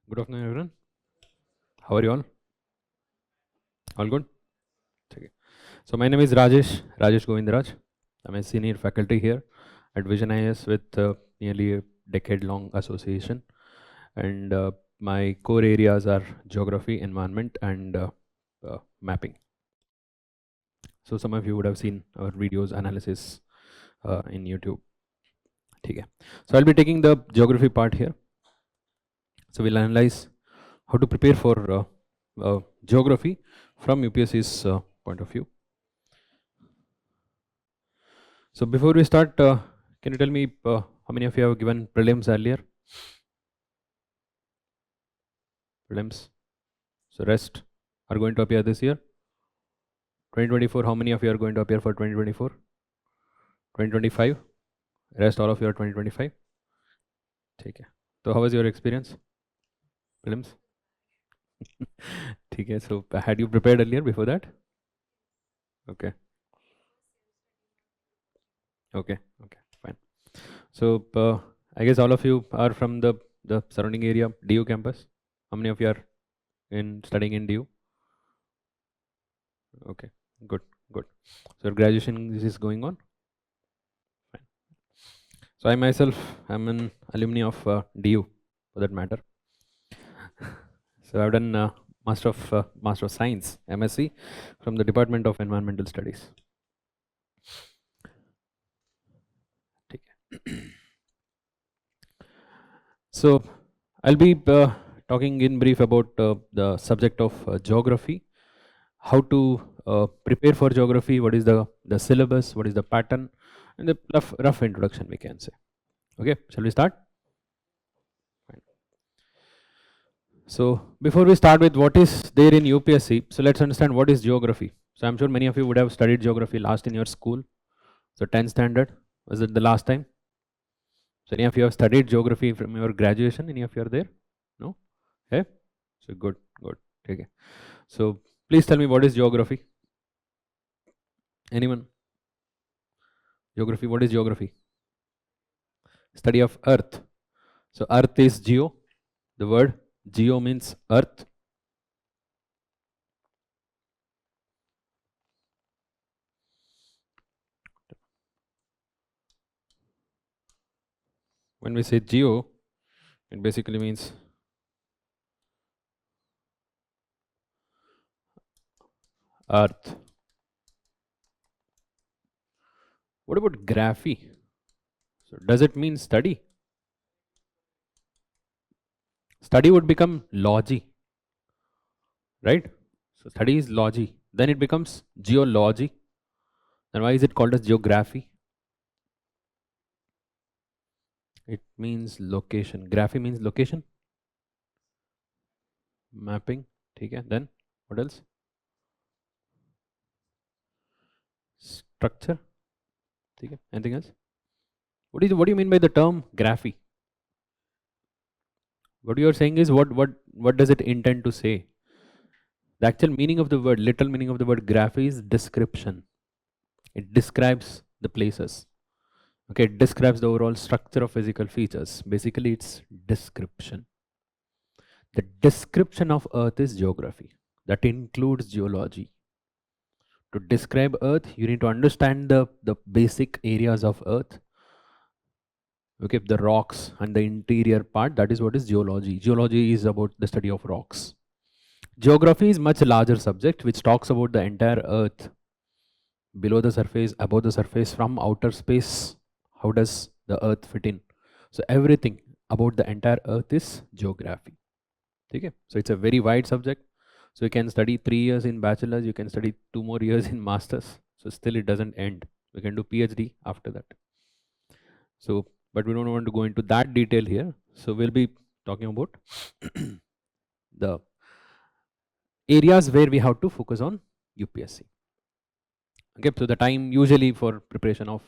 Good afternoon, everyone. How are you all? All good? Okay. So my name is Rajesh Govindaraj. I'm a senior faculty here at VisionIAS with nearly a decade-long association, and my core areas are geography, environment, and mapping. So some of you would have seen our videos analysis in YouTube. Okay. So I'll be taking the geography part here. So we'll analyze how to prepare for geography from UPSC's point of view. So before we start, can you tell me how many of you have given prelims earlier? Prelims. So rest are going to appear this year. 2024, how many of you are going to appear for 2024? 2025? Rest all of you are 2025. Okay. So how was your experience? Prelims? Okay. So had you prepared earlier before that? Okay. Okay. Okay. Fine. So I guess all of you are from the surrounding area, DU campus. How many of you are studying in DU? Okay. Good. Good. So graduation is going on. Fine. So I myself am an alumni of DU, for that matter. So I've done Master of Science, MSc, from the Department of Environmental Studies. So I'll be talking in brief about the subject of geography, how to prepare for geography, what is the syllabus, what is the pattern, and the rough introduction, we can say. Okay, shall we start? Fine. So before we start with what is there in UPSC, so let's understand what is geography. So I'm sure many of you would have studied geography last in your school. So 10th standard, was it the last time? So any of you have studied geography from your graduation? Any of you are there? No? Okay. So good. Okay. So please tell me, what is geography? Anyone? Geography, what is geography? Study of earth. So earth is geo. The word geo means earth. When we say geo, it basically means earth. What about graphy? So does it mean study? Study would become logy, right? So study is logy. Then it becomes geology. Then why is it called as geography? It means location. Graphy means location. Mapping. Okay. Then what else? Structure. Okay. Anything else? What do you mean by the term graphy? What you are saying is what does it intend to say? The actual meaning of the word, literal meaning of the word graphy is description. It describes the places. Okay, it describes the overall structure of physical features. Basically, it's description. The description of Earth is geography. That includes geology. To describe Earth, you need to understand the basic areas of Earth. Okay, the rocks and the interior part, that is what is geology. Geology is about the study of rocks. Geography is much larger subject which talks about the entire Earth. below the surface, above the surface, from outer space, how does the earth fit in? So everything about the entire earth is geography. Okay? So it's a very wide subject. So you can study 3 years in bachelor's, you can study 2 more years in master's. So still it doesn't end. We can do PhD after that. So, but we don't want to go into that detail here. So we'll be talking about the areas where we have to focus on UPSC. Okay, so the time usually for preparation of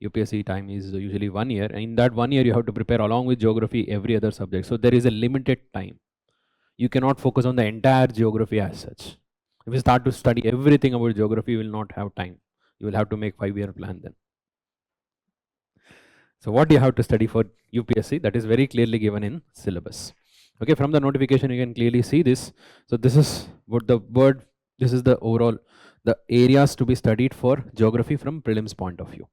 UPSC time is usually 1 year, and in that 1 year you have to prepare along with geography every other subject. So there is a limited time. You cannot focus on the entire geography as such. If you start to study everything about geography, you will not have time. You will have to make 5-year plan then. So what do you have to study for UPSC? That is very clearly given in syllabus. Okay, from the notification you can clearly see this. So this is what the word, this is the overall, the areas to be studied for geography from prelims point of view.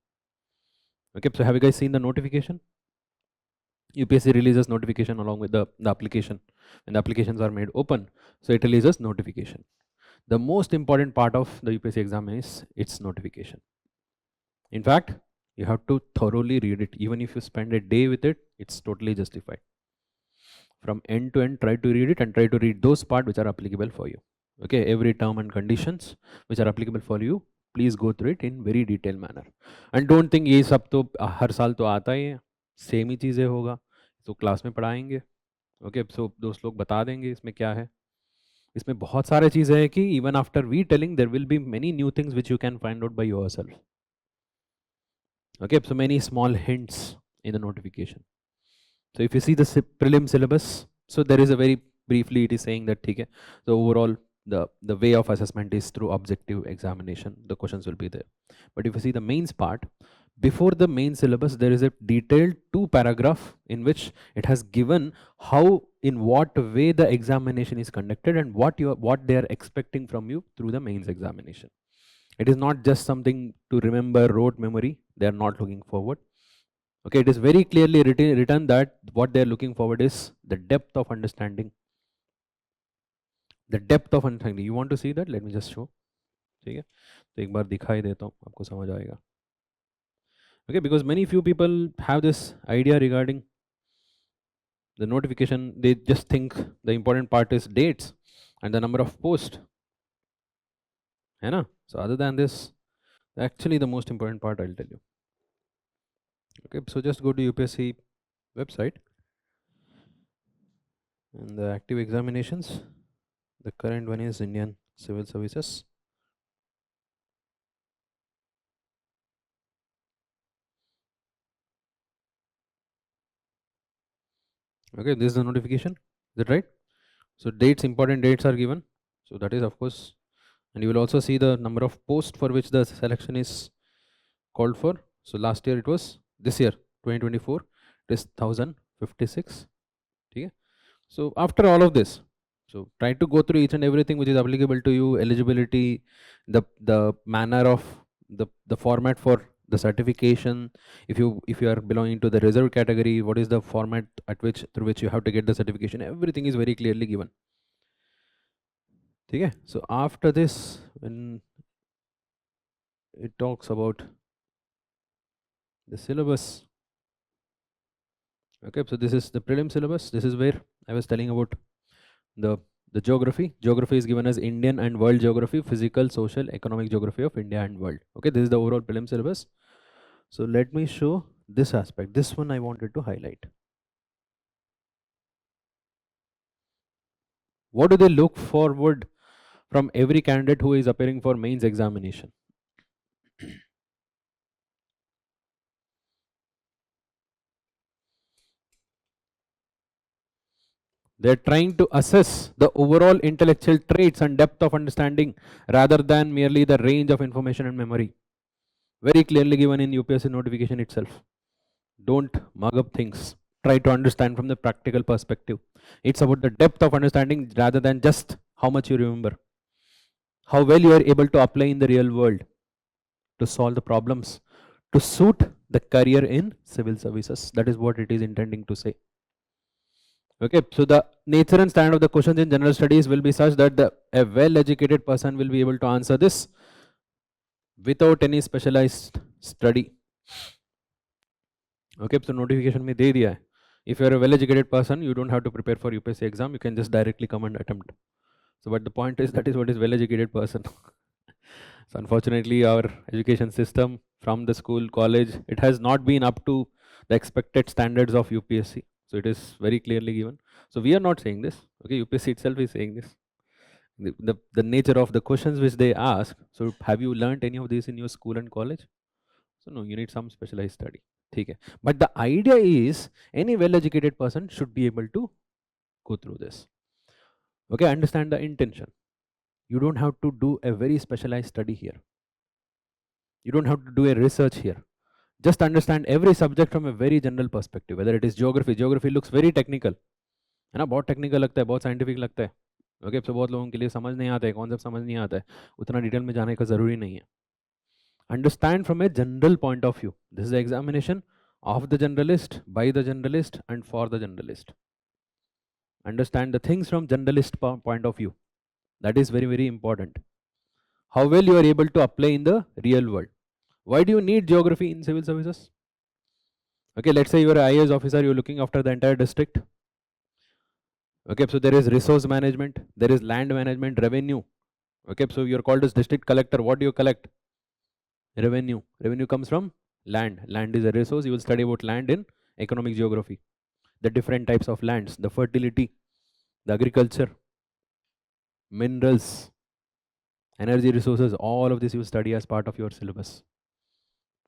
Okay, so have you guys seen the notification? UPSC releases notification along with the application. When the applications are made open, so it releases notification. The most important part of the UPSC exam is its notification. In fact, you have to thoroughly read it. Even if you spend a day with it, it's totally justified. From end to end, try to read it and try to read those parts which are applicable for you. Okay, every term and conditions which are applicable for you, please go through it in very detailed manner. And don't think ये सब तो हर साल तो आता ही है, same ही चीज़ें होगा, तो क्लास में पढ़ाएंगे. ओके, सो दोस्त लोग बता देंगे इसमें क्या है. इसमें बहुत सारे चीज़ें हैं कि even after we telling, there will be many new things which you can find out by yourself. Okay, so many small hints in the notification. So if you see the prelim syllabus, so there is a very briefly it is saying that okay, the overall the way of assessment is through objective examination. The questions will be there. But if you see the mains part, before the main syllabus, there is a detailed 2-paragraph in which it has given how, in what way the examination is conducted and what they are expecting from you through the mains examination. It is not just something to remember, rote memory. They are not looking forward. Okay, it is very clearly written that what they are looking forward is the depth of understanding. The depth of understanding. You want to see that? Let me just show. ठीक है, तो एक बार दिखाई देता हूँ, आपको समझ आएगा. Okay, because many few people have this idea regarding the notification. They just think the important part is dates and the number of posts. है ना? So other than this, actually the most important part I'll tell you. Okay, so just go to UPSC website and the active examinations. The current one is Indian Civil Services. Okay, this is the notification. Is that right? So dates, important dates are given. So that is of course, and you will also see the number of posts for which the selection is called for. So last year it was, this year 2024 it is 1056. Okay. So after all of this, so try to go through each and everything which is applicable to you, eligibility, the manner of the format for the certification. If you are belonging to the reserve category, what is the format at which through which you have to get the certification? Everything is very clearly given. Okay. So after this, when it talks about the syllabus, okay, so this is the prelim syllabus. This is where I was telling about the geography. Geography is given as Indian and world geography, physical, social, economic geography of India and world. Okay, this is the overall prelim syllabus. So let me show this aspect. This one I wanted to highlight. What do they look forward from every candidate who is appearing for mains examination? They're trying to assess the overall intellectual traits and depth of understanding rather than merely the range of information and memory. Very clearly given in UPSC notification itself. Don't mug up things. Try to understand from the practical perspective. It's about the depth of understanding rather than just how much you remember. How well you are able to apply in the real world to solve the problems, to suit the career in civil services. That is what it is intending to say. Okay, so the nature and standard of the questions in general studies will be such that a well-educated person will be able to answer this without any specialized study. Okay, so notification में दे दिया है. If you are a well-educated person, you don't have to prepare for UPSC exam. You can just directly come and attempt. So, but the point is that is what is well-educated person. So, unfortunately, our education system from the school, college, it has not been up to the expected standards of UPSC. So, it is very clearly given. So, we are not saying this. Okay, UPSC itself is saying this. The nature of the questions which they ask. So, have you learned any of this in your school and college? So, no, you need some specialized study. Okay. But the idea is any well-educated person should be able to go through this. Okay, understand the intention. You don't have to do a very specialized study here. You don't have to do a research here. Just understand every subject from a very general perspective. Whether it is geography, geography looks very technical. है ना, बहुत technical लगता है, बहुत scientific लगता है. Okay, तो बहुत लोगों के लिए समझ नहीं आता है, कॉन्सेप्ट समझ नहीं आता है, उतना डिटेल में जाने का ज़रूरी नहीं है. Understand from a general point of view. This is the examination of the generalist, by the generalist, and for the generalist. Understand the things from generalist point of view. That is very, very important. How well you are able to apply in the real world. Why do you need geography in civil services? Okay, let's say you are an IAS officer, you're looking after the entire district. Okay, so there is resource management, there is land management, revenue. Okay, so you're called as district collector. What do you collect? Revenue. Revenue comes from land. Land is a resource. You will study about land in economic geography. The different types of lands, the fertility, the agriculture, minerals, energy resources, all of this you study as part of your syllabus.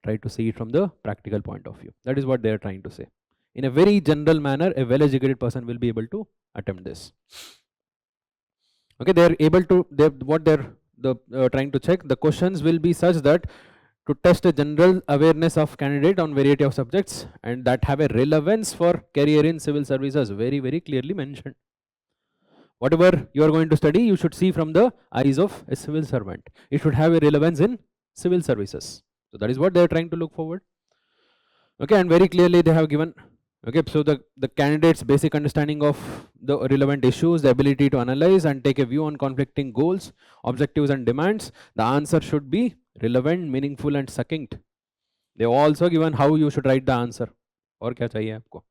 Try to see it from the practical point of view. That is what they are trying to say. In a very general manner, a well-educated person will be able to attempt this. Okay, they are able to, what they're trying to check, the questions will be such that to test a general awareness of candidate on variety of subjects and that have a relevance for career in civil services, very, very clearly mentioned. Whatever you are going to study, you should see from the eyes of a civil servant. It should have a relevance in civil services. So that is what they are trying to look forward. Okay, and very clearly they have given, okay, so the candidate's basic understanding of the relevant issues, the ability to analyze and take a view on conflicting goals, objectives and demands. The answer should be relevant, meaningful and succinct. They have also given how you should write the answer. और क्या चाहिए आपको?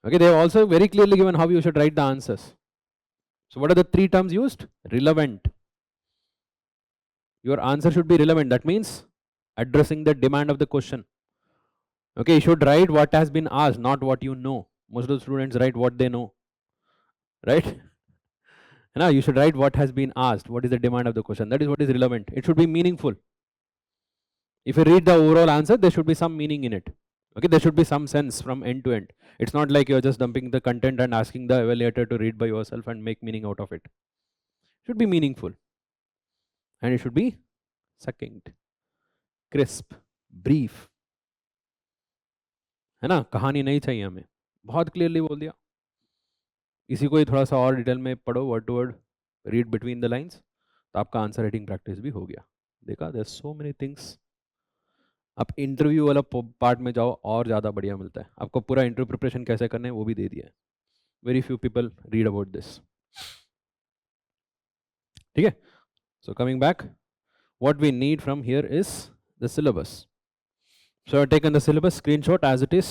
Okay, they have also very clearly given how you should write the answers. So what are the three terms used? Relevant. Your answer should be relevant. That means addressing the demand of the question. Okay, you should write what has been asked, not what you know. Most of the students write what they know, right? Now you should write what has been asked, what is the demand of the question. That is what is relevant. It should be meaningful. If you read the overall answer, there should be some meaning in it. Okay, there should be some sense from end to end. It's not like you're just dumping the content and asking the evaluator to read by yourself and make meaning out of it. It should be meaningful. And it should be succinct, crisp, brief. है ना, कहानी नहीं चाहिए हमें, बहुत clearly बोल दिया. इसी को ही थोड़ा सा और डिटेल में पढ़ो, word to word, read between the lines, तो आपका आंसर राइटिंग प्रैक्टिस भी हो गया. देखा, देयर सो मेनी थिंग्स. आप इंटरव्यू वाला पार्ट में जाओ और ज़्यादा बढ़िया मिलता है. आपको पूरा इंटरव्यू प्रिपरेशन कैसे करना है वो भी दे दिया है. Very few people read about this. ठीक है, so coming back, what we need from here is the syllabus. So I've taken the syllabus screenshot as it is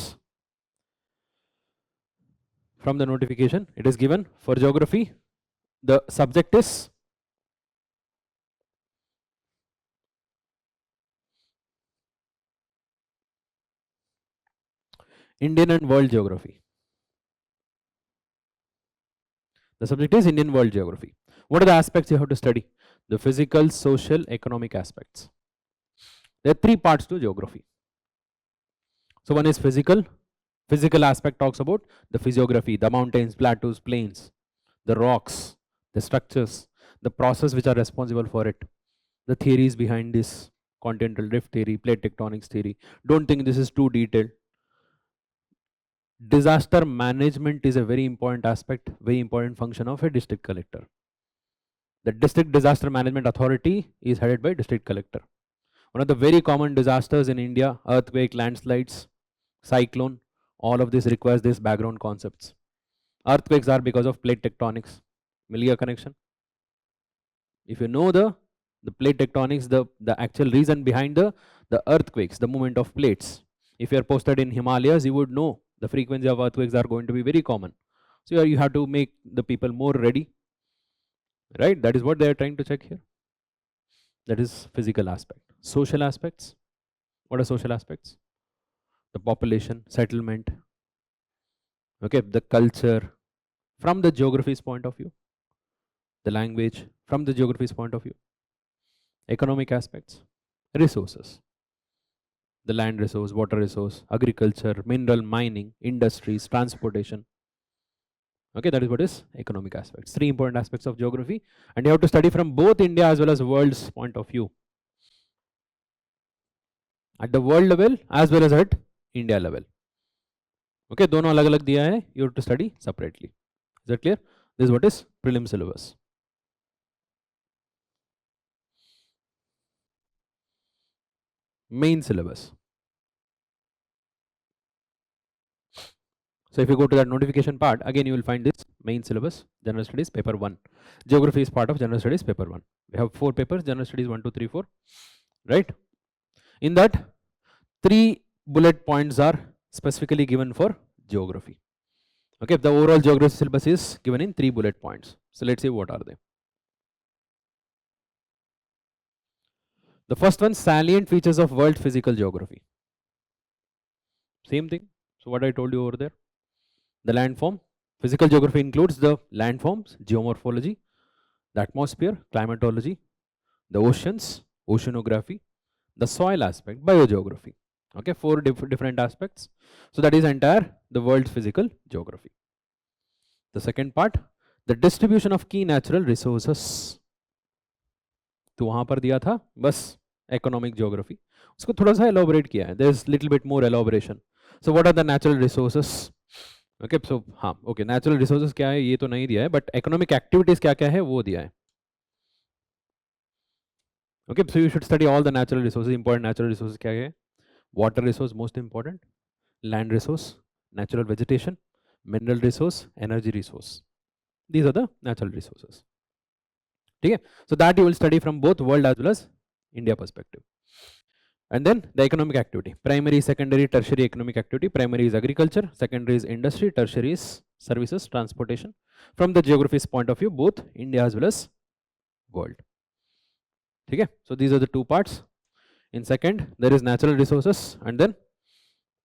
from the notification. It is given for geography. The subject is Indian and world geography. The subject is Indian world geography. What are the aspects you have to study? The physical, social, economic aspects. There are three parts to geography. So one is physical. Physical aspect talks about the physiography, the mountains, plateaus, plains, the rocks, the structures, the process which are responsible for it, the theories behind this, continental drift theory, plate tectonics theory. Don't think this is too detailed. Disaster management is a very important aspect, very important function of a district collector. The district disaster management authority is headed by district collector. One of the very common disasters in India, earthquake, landslides, cyclone, all of this requires these background concepts. Earthquakes are because of plate tectonics. Mill gaya connection? If you know the The plate tectonics, the actual reason behind the earthquakes, the movement of plates. If you are posted in Himalayas, you would know the frequency of earthquakes are going to be very common. So you have to make the people more ready, right? That is what they are trying to check here. That is physical aspect. Social aspects. What are social aspects? The population, settlement, okay, the culture, from the geography's point of view, the language, from the geography's point of view, economic aspects, resources, the land resource, water resource, agriculture, mineral mining, industries, transportation. Okay, that is what is economic aspects. Three important aspects of geography, and you have to study from both India as well as world's point of view. At the world level as well as at India level. Okay, दोनों अलग अलग दिया है. You have to study separately. Is that clear? This is what is prelim syllabus. Main syllabus. So if you go to that notification part, again you will find this main syllabus, General Studies paper 1. Geography is part of General Studies paper 1. We have 4 papers, General Studies 1, 2, 3, 4. Right? In that, 3 bullet points are specifically given for geography. Okay, the overall geography syllabus is given in 3 bullet points. So let's see what are they. The first one, salient features of world physical geography. Same thing. So what I told you over there. The landform. Physical geography includes the landforms, geomorphology, the atmosphere, climatology, the oceans, oceanography, the soil aspect, biogeography. Okay, 4 different aspects. So that is entire the world's physical geography. The second part, the distribution of key natural resources. तो वहां पर दिया था बस economic geography. उसको थोड़ा सा elaborate किया है. There is little bit more elaboration. So what are the natural resources? Okay, so हाँ, okay, natural resources क्या है ये तो नहीं दिया है, but economic activities क्या क्या है वो दिया है. Okay, so you should study all the natural resources. Important natural resources क्या है? Water resource most important, land resource, natural vegetation, mineral resource, energy resource. These are the natural resources. Okay, so that you will study from both world as well as India perspective. And then the economic activity, primary, secondary, tertiary economic activity. Primary is agriculture, secondary is industry, tertiary is services, transportation. From the geography's point of view, both India as well as world. Okay, so these are the 2 parts. In second, there is natural resources and then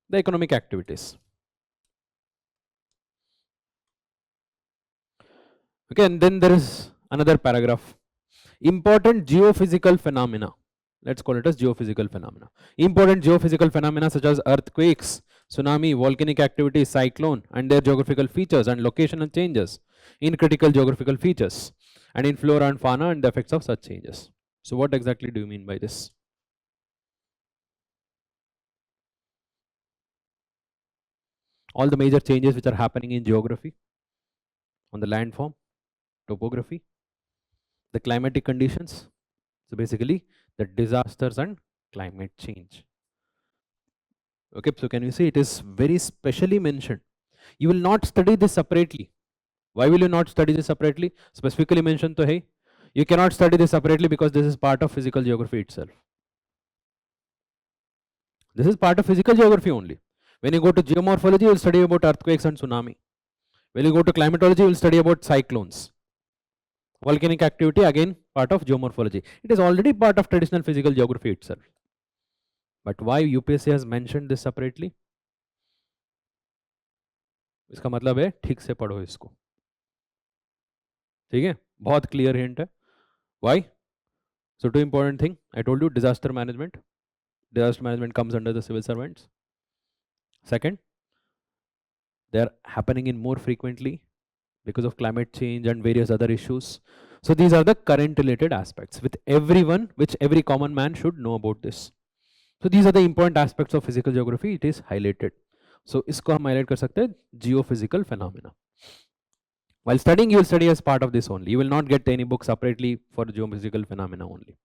the economic activities. Okay, and then there is another paragraph. Important geophysical phenomena. Let's call it as geophysical phenomena. Important geophysical phenomena such as earthquakes, tsunami, volcanic activity, cyclone, and their geographical features and locational changes in critical geographical features, and in flora and fauna and the effects of such changes. So what exactly do you mean by this? All the major changes which are happening in geography, on the landform, topography, the climatic conditions. So basically the disasters and climate change. Okay, so can you see it is very specially mentioned. You will not study this separately. Why will you not study this separately? Specifically mentioned to hey, you cannot study this separately because this is part of physical geography itself. This is part of physical geography only. When you go to geomorphology, you will study about earthquakes and tsunami. When you go to climatology, you will study about cyclones. Volcanic activity, again part of geomorphology. It is already part of traditional physical geography itself. But why UPSC has mentioned this separately? इसका मतलब है ठीक से पढ़ो इसको. ठीक है, बहुत क्लियर हिंट है. Why? So 2 important thing. I told you disaster management. Disaster management comes under the civil servants. Second, they are happening in more frequently because of climate change and various other issues. So these are the current related aspects with everyone, which every common man should know about this. So these are the important aspects of physical geography. It is highlighted. So इसको हम highlight कर सकते हैं geophysical phenomena. While studying, you will study as part of this only. You will not get any book separately for geophysical phenomena only.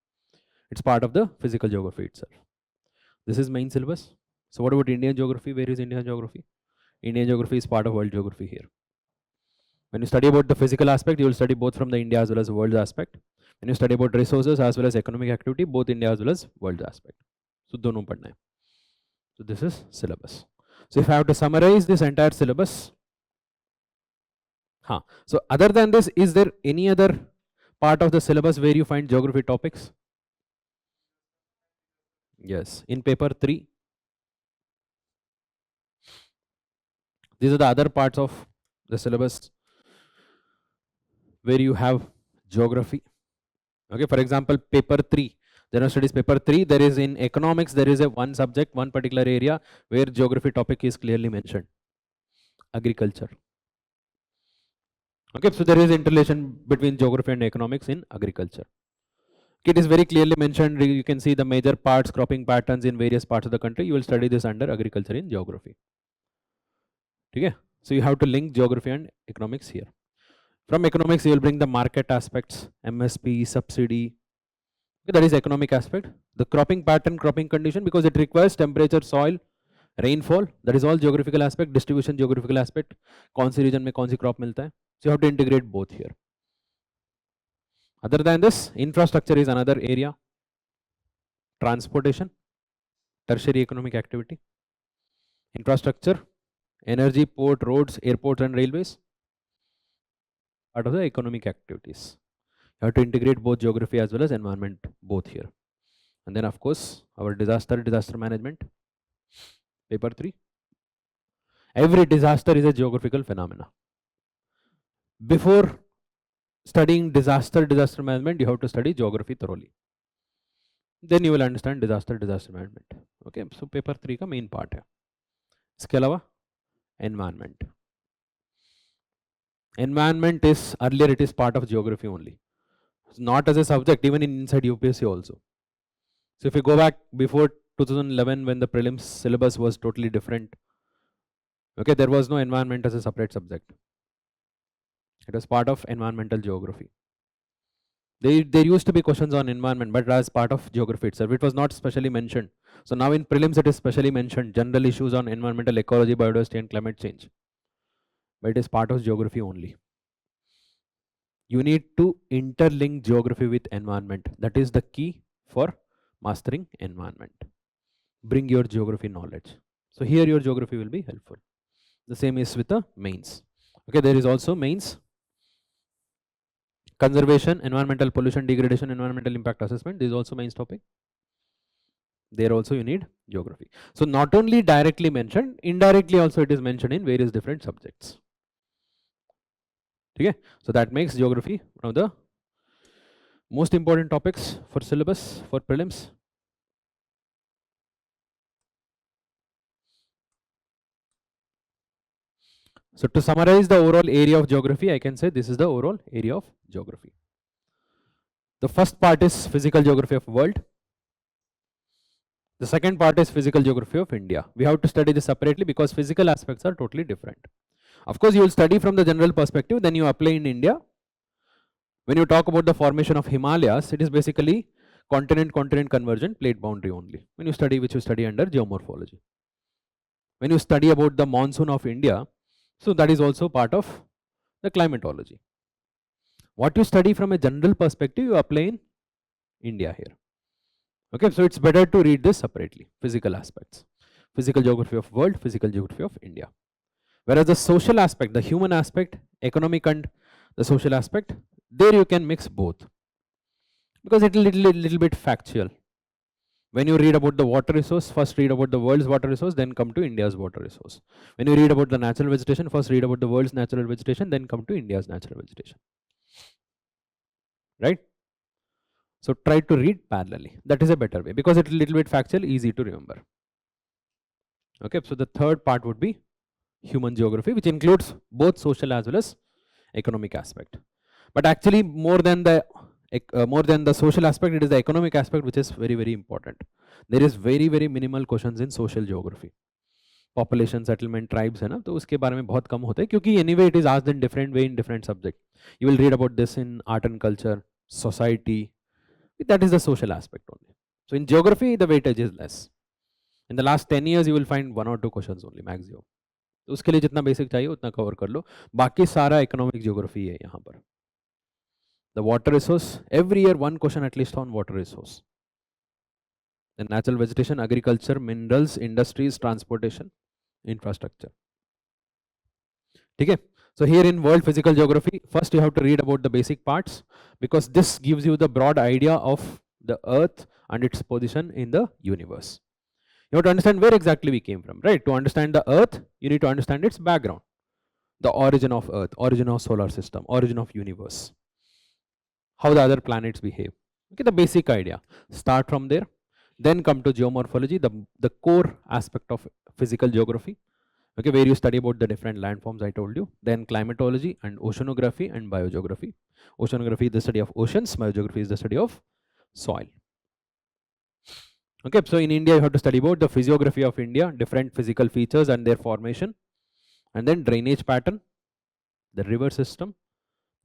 It's part of the physical geography itself. This is main syllabus. So what about Indian geography? Where is Indian geography? Indian geography is part of world geography here. When you study about the physical aspect, you will study both from the India as well as the world aspect. When you study about resources as well as economic activity, both India as well as world aspect. So दोनों पढ़ना है. So this is syllabus. So if I have to summarize this entire syllabus, so other than this, is there any other part of the syllabus where you find geography topics? Yes, in paper 3. These are the other parts of the syllabus where you have geography. Okay, for example, paper 3, general studies paper 3, there is in economics, there is a one subject, one particular area where geography topic is clearly mentioned. Agriculture. Okay, so there is interrelation between geography and economics in agriculture. It is very clearly mentioned. You can see the major parts, cropping patterns in various parts of the country. You will study this under agriculture in geography. Okay, so you have to link geography and economics here. From economics, you will bring the market aspects, MSP, subsidy. Okay, that is economic aspect. The cropping pattern, cropping condition, because it requires temperature, soil, rainfall. That is all geographical aspect. Distribution, geographical aspect. कौन सी region में कौन सी crop मिलता है. So you have to integrate both here. Other than this, infrastructure is another area. Transportation, tertiary economic activity. Infrastructure, energy, port, roads, airports and railways. Part of the economic activities. You have to integrate both geography as well as environment, both here. And then of course, our disaster management. Paper 3. Every disaster is a geographical phenomena. Before studying disaster management, you have to study geography thoroughly. Then you will understand disaster management. Okay, so paper 3 का main part है. इसके अलावा environment. Environment is, earlier it is part of geography only. It's not as a subject, even inside UPSC also. So if you go back before 2011, when the prelims syllabus was totally different, okay, there was no environment as a separate subject. It was part of environmental geography. There used to be questions on environment, but as part of geography itself, it was not specially mentioned. So now in prelims, it is specially mentioned, general issues on environmental ecology, biodiversity and climate change. But it is part of geography only. You need to interlink geography with environment. That is the key for mastering environment. Bring your geography knowledge. So here your geography will be helpful. The same is with the mains. Okay, there is also mains. Conservation, environmental pollution, degradation, environmental impact assessment. This is also mains topic. There also you need geography. So not only directly mentioned, indirectly also it is mentioned in various different subjects. Okay, so that makes geography one of the most important topics for syllabus, for prelims. So to summarize the overall area of geography, I can say this is the overall area of geography. The first part is physical geography of world. The second part is physical geography of India. We have to study this separately because physical aspects are totally different. Of course, you will study from the general perspective, then you apply in India. When you talk about the formation of Himalayas, it is basically continent-continent convergent plate boundary only. When you study, which you study under geomorphology. When you study about the monsoon of India, so that is also part of the climatology. What you study from a general perspective, you apply in India here. Okay, so it's better to read this separately. Physical aspects. Physical geography of world, physical geography of India. Whereas the social aspect, the human aspect, economic and the social aspect, there you can mix both. Because it's a little bit factual. When you read about the water resource, first read about the world's water resource, then come to India's water resource. When you read about the natural vegetation, first read about the world's natural vegetation, then come to India's natural vegetation. Right? So try to read parallelly. That is a better way because it's a little bit factual, easy to remember. Okay, so the third part would be human geography, which includes both social as well as economic aspect. But actually, more than the social aspect, it is the economic aspect which is very, very important. There is very, very minimal questions in social geography. Population, settlement, tribes है ना, तो उसके बारे में बहुत कम होते हैं क्योंकि anyway it is asked in different way in different subject. You will read about this in art and culture, society. That is the social aspect only. So in geography, the weightage is less. In the last 10 years, you will find 1 or 2 questions only, maximum. तो उसके लिए जितना basic चाहिए उतना cover कर लो, बाकी सारा economic geography है यहाँ पर. The water resource, every year one question at least on water resource. The natural vegetation, agriculture, minerals, industries, transportation, infrastructure. ठीक है. So here in world physical geography, first you have to read about the basic parts, because this gives you the broad idea of the earth and its position in the universe. You have to understand where exactly we came from, right? To understand the earth, you need to understand its background, the origin of earth, origin of solar system, origin of universe, how the other planets behave. Okay, the basic idea. Start from there, then come to geomorphology, the core aspect of physical geography. Okay, where you study about the different landforms I told you. Then climatology and oceanography and biogeography. Oceanography is the study of oceans, biogeography is the study of soil. Okay, so in India you have to study about the physiography of India, different physical features and their formation, and then drainage pattern, the river system,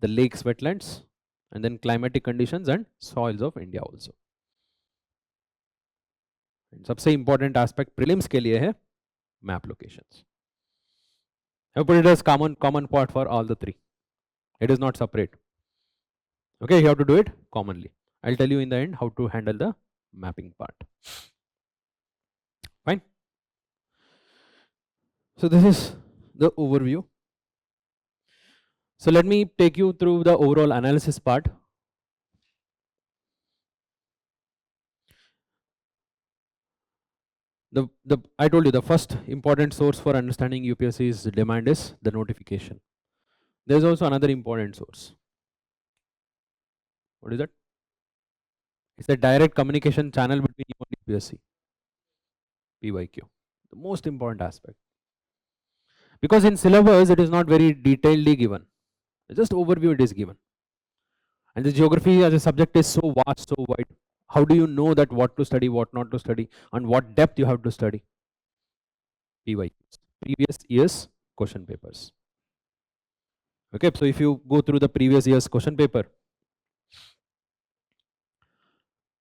the lakes, wetlands, and then climatic conditions and soils of India also. And सबसे important aspect prelims के लिए है map locations. I put it as common part for all the three. It is not separate. Okay, you have to do it commonly. I'll tell you in the end how to handle the mapping part. Fine. So this is the overview. So let me take you through the overall analysis part. I told you the first important source for understanding UPSC's demand is the notification. There is also another important source. What is that? It's the direct communication channel between you and UPSC. PYQ. The most important aspect. Because in syllabus it is not very detailedly given. Just overview it is given. And the geography as a subject is so vast, so wide. How do you know that what to study, what not to study, and what depth you have to study? PYQs, previous year's question papers. Okay, so if you go through the previous year's question paper,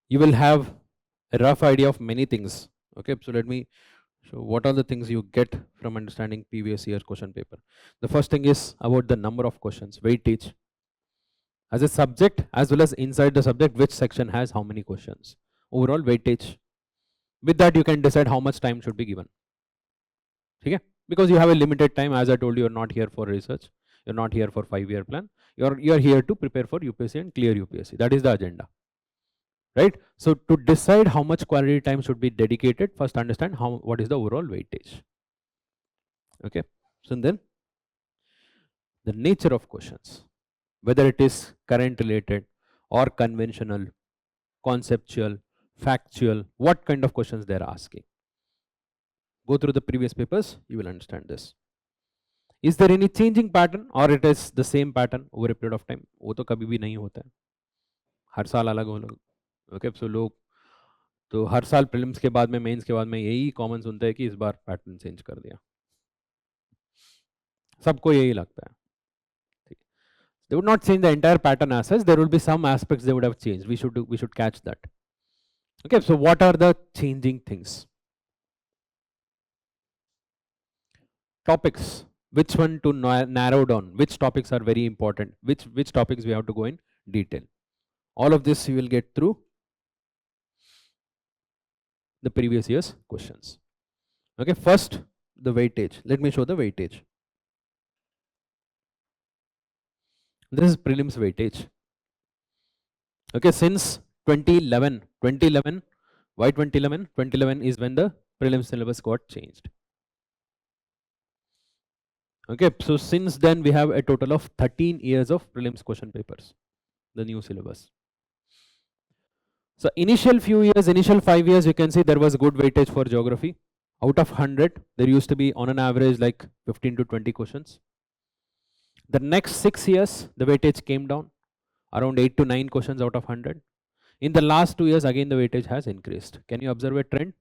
you will have a rough idea of many things. Okay, so let me show what are the things you get from understanding previous year's question paper. The first thing is about the number of questions, weightage. As a subject as well as inside the subject, which section has how many questions. Overall weightage. With that you can decide how much time should be given. Okay? Because you have a limited time, as I told you, you're not here for research, you're not here for 5-year plan, you're here to prepare for UPSC and clear UPSC. That is the agenda. Right? So to decide how much quality time should be dedicated, first understand what is the overall weightage. Okay? So then the nature of questions, whether it is current related or conventional, conceptual, factual, what kind of questions they are asking. Go through the previous papers, you will understand this. Is there any changing pattern or it is the same pattern over a period of time? वो तो कभी भी नहीं होता है, हर साल अलग हो लोग. Okay, so लोग तो हर साल प्रीलिम्स के बाद में मेंस के बाद में यही कॉमन सुनते हैं कि इस बार पैटर्न चेंज कर दिया, सबको यही लगता है. They would not change the entire pattern as such. There will be some aspects they would have changed. We should catch that. Okay, so what are the changing things? Topics. Which one to narrow down? Which topics are very important? Which topics we have to go in detail? All of this you will get through the previous year's questions. Okay, first the weightage. Let me show the weightage. This is prelims weightage. Okay, since 2011, why 2011? 2011 is when the prelims syllabus got changed. Okay, so since then we have a total of 13 years of prelims question papers, the new syllabus. So initial 5 years, you can see there was good weightage for geography. Out of 100, there used to be on an average like 15 to 20 questions. The next 6 years, the weightage came down, around 8 to 9 questions out of 100. In the last 2 years, again the weightage has increased. Can you observe a trend?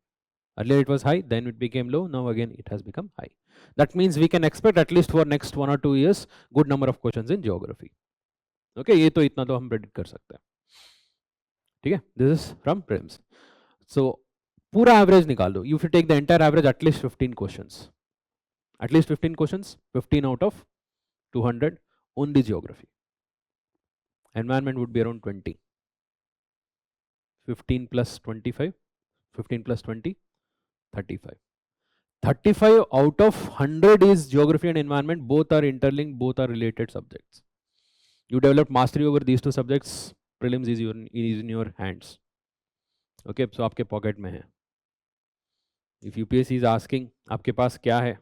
Earlier it was high, then it became low, now again it has become high. That means we can expect at least for next 1 or 2 years, good number of questions in geography. Okay, ये तो इतना तो हम predict कर सकते हैं. ठीक है? This is from prelims. So पूरा average निकाल दो. You should take the entire average at least 15 questions. At least 15 questions, 15 out of 200 only geography. Environment would be around 20. 15 plus 25, 15 plus 20, 35. 35 out of 100 is geography and environment. Both are interlinked, both are related subjects. You develop mastery over these two subjects, prelims is in your hands. Okay, so आपके pocket में है. If UPSC is asking आपके पास क्या है,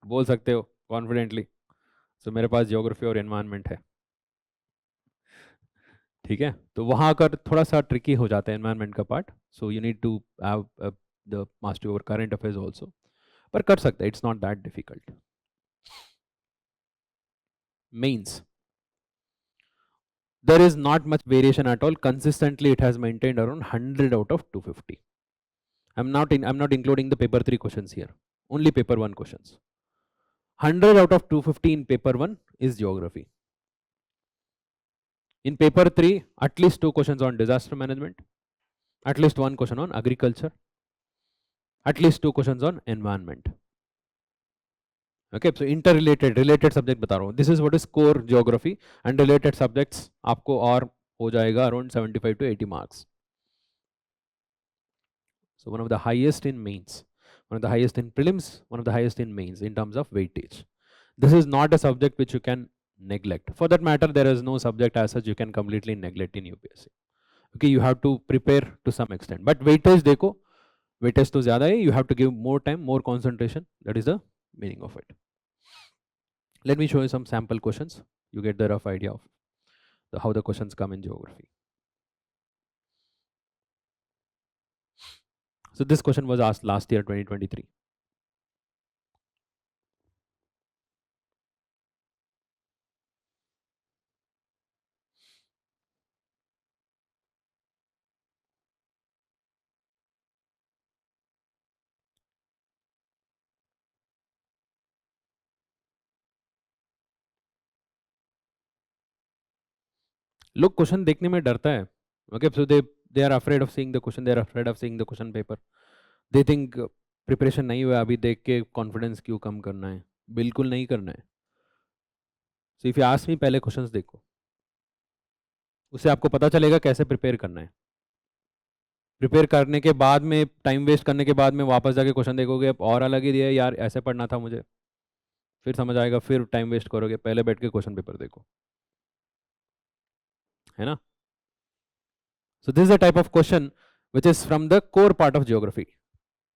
बोल सकते हो confidently. सो मेरे पास जियोग्राफी और एनवायरनमेंट है. ठीक है, तो वहाँ कर थोड़ा सा ट्रिकी हो जाता है एनवायरनमेंट का part. So you need to have the mastery over current affairs also. पर कर सकते हैं, it's not that difficult. Mains, there is not much variation at all. Consistently it has maintained around 100 out of 250. I'm not including the paper 3 questions here, only paper 1 questions. 100 out of 250 in paper 1 is geography. In paper 3, at least 2 questions on disaster management, at least 1 question on agriculture, at least 2 questions on environment. Okay, so interrelated, related subject बता रहा हूँ. This is what is core geography, and related subjects आपको और हो जाएगा around 75 to 80 marks. So one of the highest in mains, one of the highest in prelims, one of the highest in mains in terms of weightage. This is not a subject which you can neglect. For that matter, there is no subject as such you can completely neglect in UPSC. Okay, you have to prepare to some extent. But weightage देखो, weightage तो ज़्यादा है. You have to give more time, more concentration. That is the meaning of it. Let me show you some sample questions. You get the rough idea of how the questions come in geography. So this question was asked last year, 2023. लोग question देखने में डरता है. Okay, so they are afraid of seeing the question, they are afraid of seeing the question paper. They think preparation नहीं हुआ, अभी देख के कॉन्फिडेंस क्यों कम करना है. बिल्कुल नहीं करना है. So if you ask me, पहले क्वेश्चंस देखो, उससे आपको पता चलेगा कैसे प्रिपेयर करना है. प्रिपेयर करने के बाद में, टाइम वेस्ट करने के बाद में वापस जाके क्वेश्चन देखोगे, और अलग ही दिया यार, ऐसे पढ़ना था मुझे, फिर समझ आएगा, फिर टाइम वेस्ट करोगे. पहले बैठ के क्वेश्चन पेपर देखो, है ना. So this is a type of question which is from the core part of geography,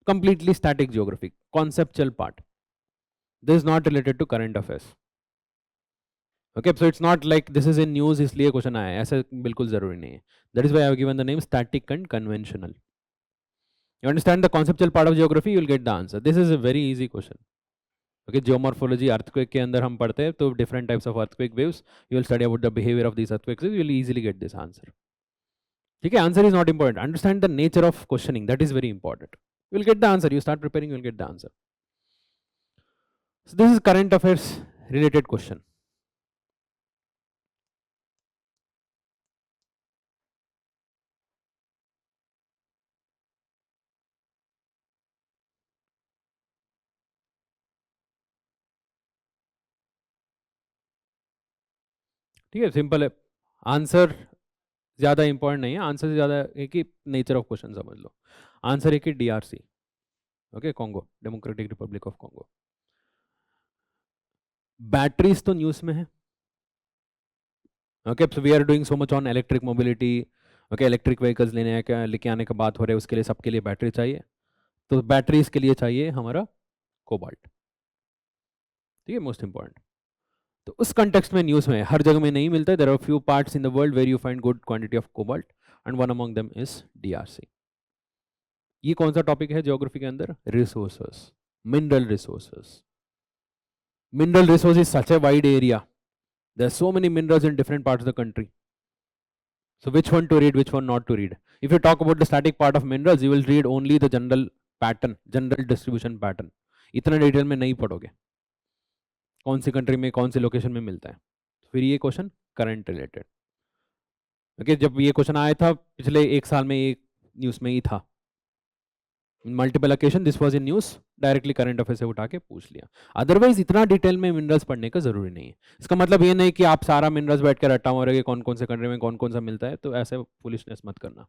completely static geography, conceptual part. This is not related to current affairs. Okay, so it's not like this is in news इसलिए question आया है, ऐसा बिल्कुल जरूरी नहीं है. That is why I have given the name static and conventional. You understand the conceptual part of geography, you will get the answer. This is a very easy question. Okay, geomorphology, earthquake के अंदर हम पढ़ते हैं, तो different types of earthquake waves. You will study about the behavior of these earthquakes. You will easily get this answer. ठीक है, answer is not important. Understand the nature of questioning. That is very important. You will get the answer. You start preparing, you will get the answer. So this is current affairs related question. ठीक है, simple है. Answer ज़्यादा important नहीं है, answer से ज़्यादा एक ही nature of question समझ लो. आंसर एक ही DRC. Okay, Congo, Democratic Republic of Congo. Batteries तो न्यूज़ में है. Okay, so we are doing so much on electric mobility. Okay, electric vehicles लेके आने का बात हो रहा है, उसके लिए सबके लिए बैटरी चाहिए. तो बैटरीज के लिए चाहिए हमारा कोबाल्ट. ठीक है, मोस्ट इंपॉर्टेंट. तो उस कंटेक्स्ट में न्यूज़ में हर जगह में नहीं मिलता है. There are few parts in the world where you find good quantity of cobalt, and one among them is DRC. ये कौन सा टॉपिक है ज्योग्राफी के अंदर? Resources, mineral resources. Mineral resource is such a wide area. There are so many minerals in different parts of the country. So which one to read, which one not to read? If you talk about the static part of minerals, you will read only the general pattern, general distribution pattern. इतना detail में नहीं पढ़ोगे कौन सी country में कौन सी location में मिलता है. फिर ये क्वेश्चन करंट रिलेटेड. ओके, जब ये क्वेश्चन आया था पिछले 1 साल में, एक न्यूज़ में ही था. Multiple occasion this was in news, directly current affair से उठा के पूछ लिया। अदरवाइज इतना डिटेल में मिनरल्स पढ़ने का जरूरी नहीं है। इसका मतलब ये नहीं कि आप सारा मिनरल्स बैठ कर रट्टा मारोगे कौन कौन से कंट्री में कौन कौन सा मिलता है, तो ऐसे फुलिशनेस मत करना।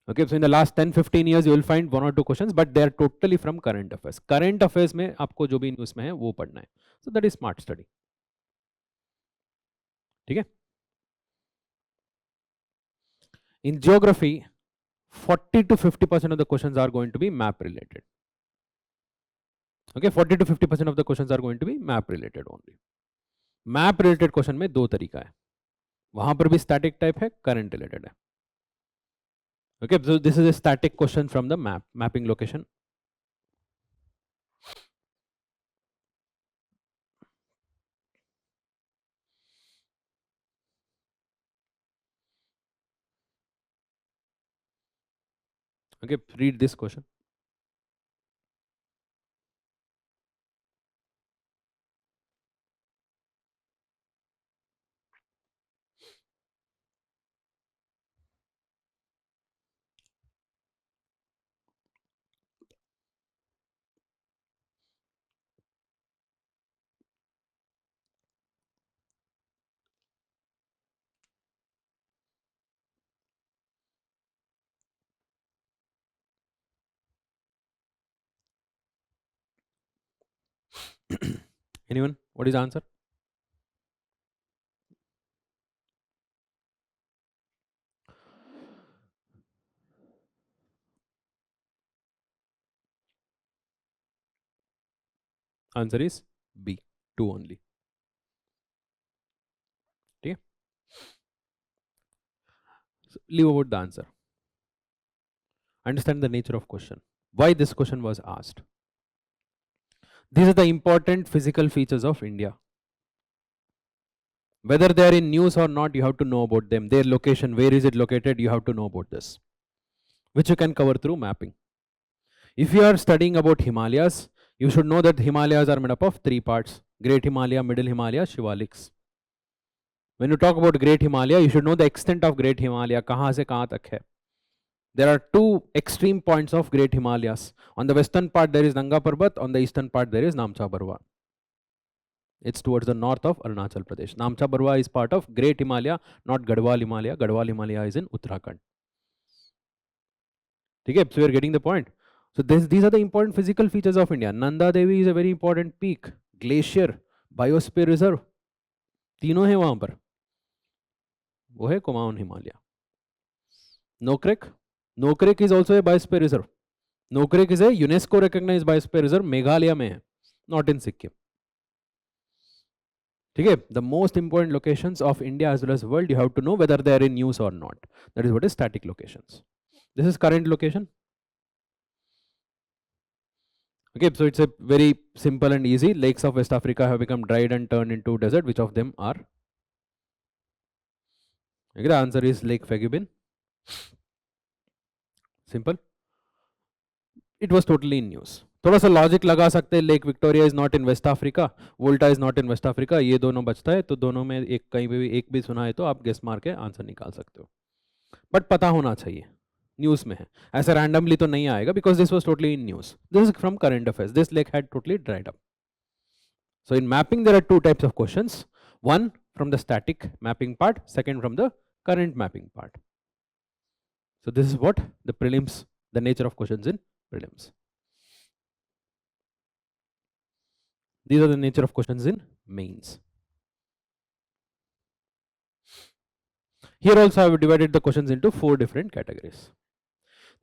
Okay, so in the last 10-15 years you will find one or two questions, but they are totally from current affairs. Current affairs में आपको जो भी न्यूज़ में है वो पढ़ना है, so that is smart study. ठीक है। In geography 40 to 50% of the questions are going to be map related. Okay, 40 to 50% of the questions are going to be map related only. Map related question में दो तरीका है, वहां पर भी static type है, current related है। Okay, so this is a static question from the map, mapping location. Okay, read this question. Anyone? What is the answer? Answer is B, 2 only. Okay? So leave about the answer. Understand the nature of question. Why this question was asked. These are the important physical features of India. Whether they are in news or not, you have to know about them. Their location, where is it located, you have to know about this, which you can cover through mapping. If you are studying about Himalayas, you should know that Himalayas are made up of 3 parts: Great Himalaya, Middle Himalaya, Shivaliks. When you talk about Great Himalaya, you should know the extent of Great Himalaya, kahan se kahan tak hai. There are 2 extreme points of Great Himalayas. On the western part there is Nanga Parbat, on the eastern part there is Namcha Barwa. It's towards the north of Arunachal Pradesh. Namcha Barwa is part of Great Himalaya, not Gadwal Himalaya. Gadwal Himalaya is in Uttarakhand. Okay, so we are getting the point. So these are the important physical features of India. Nanda Devi is a very important peak, glacier, biosphere reserve. तीनों है वहां पर, वो है Kumaon Himalaya. Nokrek, Nokrek is also a biosphere reserve. Nokrek is a UNESCO recognized biosphere reserve, Meghalaya में है, not in Sikkim. ठीक है, the most important locations of India as well as world, you have to know whether they are in use or not. That is what is static locations. This is current location. Okay, so it's a very simple and easy. Lakes of West Africa have become dried and turned into desert. Which of them are? Okay, the answer is Lake Fagubin. Simple. It was totally in news. थोड़ा सा logic लगा सकते हैं, Lake Victoria is not in West Africa, Volta is not in West Africa, ये दोनों बचता है, तो दोनों में एक कहीं पे भी एक भी सुना है तो आप गेस मार के आंसर निकाल सकते हो, बट पता होना चाहिए न्यूज़ में है, ऐसा रैंडमली तो नहीं आएगा, because this was totally in news, this is from current affairs, this lake had totally dried up. So in mapping there are 2 types of questions, one from the static mapping part, second from the current mapping part. So this is what the prelims, the nature of questions in prelims. These are the nature of questions in mains. Here also I have divided the questions into 4 different categories.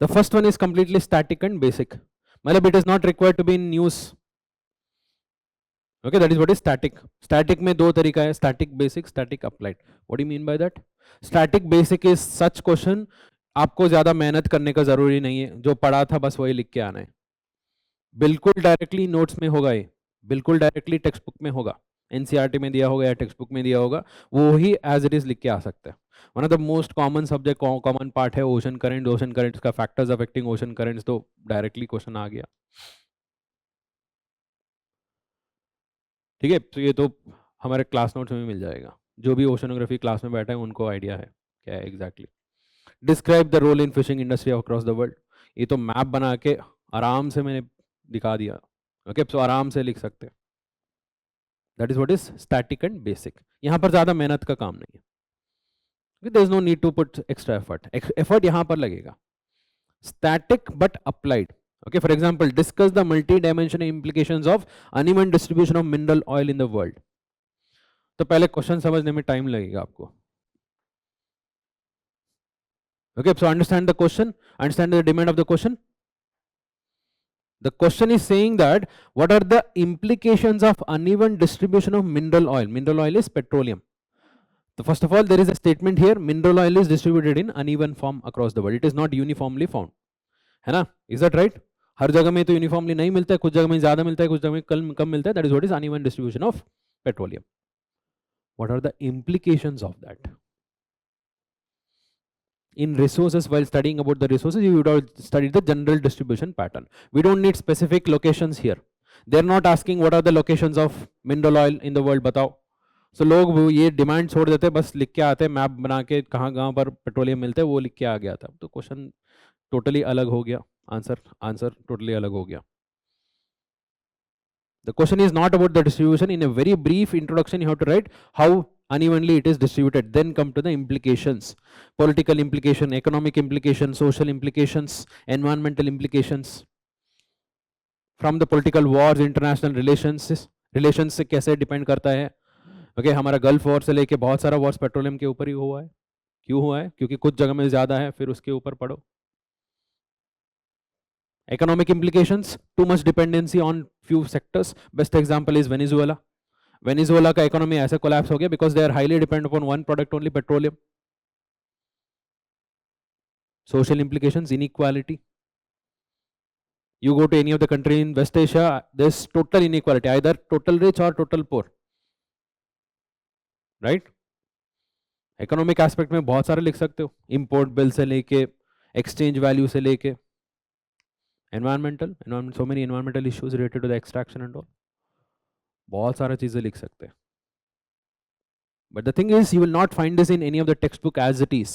The first one is completely static and basic. Malab it is not required to be in news. Okay, that is what is static. Static में 2 तरीका है, static basic, static applied. What do you mean by that? Static basic is such question आपको ज्यादा मेहनत करने का जरूरी नहीं है, जो पढ़ा था बस वही लिख के आना है, बिल्कुल डायरेक्टली नोट्स में होगा, ये बिल्कुल डायरेक्टली टेक्स्ट बुक में होगा, एनसीईआरटी में दिया होगा या टेक्स्ट बुक में दिया होगा, वो ही एज इट इज लिख के आ सकता है. One of the most common subject, common part है ओशन करंट. ओशन करंट्स का फैक्टर्स अफेक्टिंग ओशन करंट्स, तो डायरेक्टली क्वेश्चन आ गया. ठीक है, तो ये तो हमारे क्लास नोट्स में भी मिल जाएगा, जो भी ओशनोग्राफी क्लास में बैठा है उनको आइडिया है क्या है exactly. Describe the role in fishing industry across the world. ये तो मैप बना के आराम से मैंने दिखा दिया. ओके, सो आराम से लिख सकते हैं. That is what is static and basic. यहाँ पर ज्यादा मेहनत का काम नहीं है. There is no need to put extra effort. Effort यहाँ पर लगेगा. Static but applied. Okay, for example, discuss the multi-dimensional implications of uneven distribution of mineral oil in the world. तो पहले क्वेश्चन समझने में टाइम लगेगा आपको. Okay, so understand the question, understand the demand of the question. The question is saying that what are the implications of uneven distribution of mineral oil? Mineral oil is petroleum. So first of all, there is a statement here: mineral oil is distributed in uneven form across the world. It is not uniformly found. है ना? Is that right? हर जगह में तो uniformly नहीं मिलता है, कुछ जगह में ज्यादा मिलता है, कुछ जगह में कम मिलता है. That is what is uneven distribution of petroleum. What are the implications of that? In resources, while studying about the resources, you would have studied the general distribution pattern. We don't need specific locations here. They're not asking what are the locations of mineral oil in the world, बताओ. So लोग ये demand छोड़ देते, बस लिख के आते, map बना के कहाँ कहाँ पर पेट्रोलियम मिलते हैं वो लिख के आ गया था. तो क्वेश्चन टोटली अलग हो गया, आंसर टोटली अलग हो गया. The question is not about the distribution. In a very brief introduction, you have to write how unevenly it is distributed. Then come to the implications: political implication, economic implication, social implications, environmental implications. From the political wars, international relations से कैसे depend करता है. Okay, हमारा gulf war से लेके बहुत सारा Wars petroleum के ऊपर ही हुआ है. क्यों हुआ है? क्योंकि कुछ जगह में ज्यादा है, फिर उसके ऊपर पढ़ो. Economic implications: too much dependency on few sectors. Best example is Venezuela. Venezuela का economy ऐसे collapse हो गया because they are highly dependent upon one product only, petroleum. Social implications: inequality. You go to any of the country in West Asia, there's total inequality, either total rich or total poor. Right? Economic aspect में बहुत सारे लिख सकते हो. Import bill से लेके, exchange value से लेके. Environmental, so many environmental issues related to the extraction and all. बहुत सारा चीजें लिख सकते हैं. But the thing is, you will not find this in any of the textbook as it is.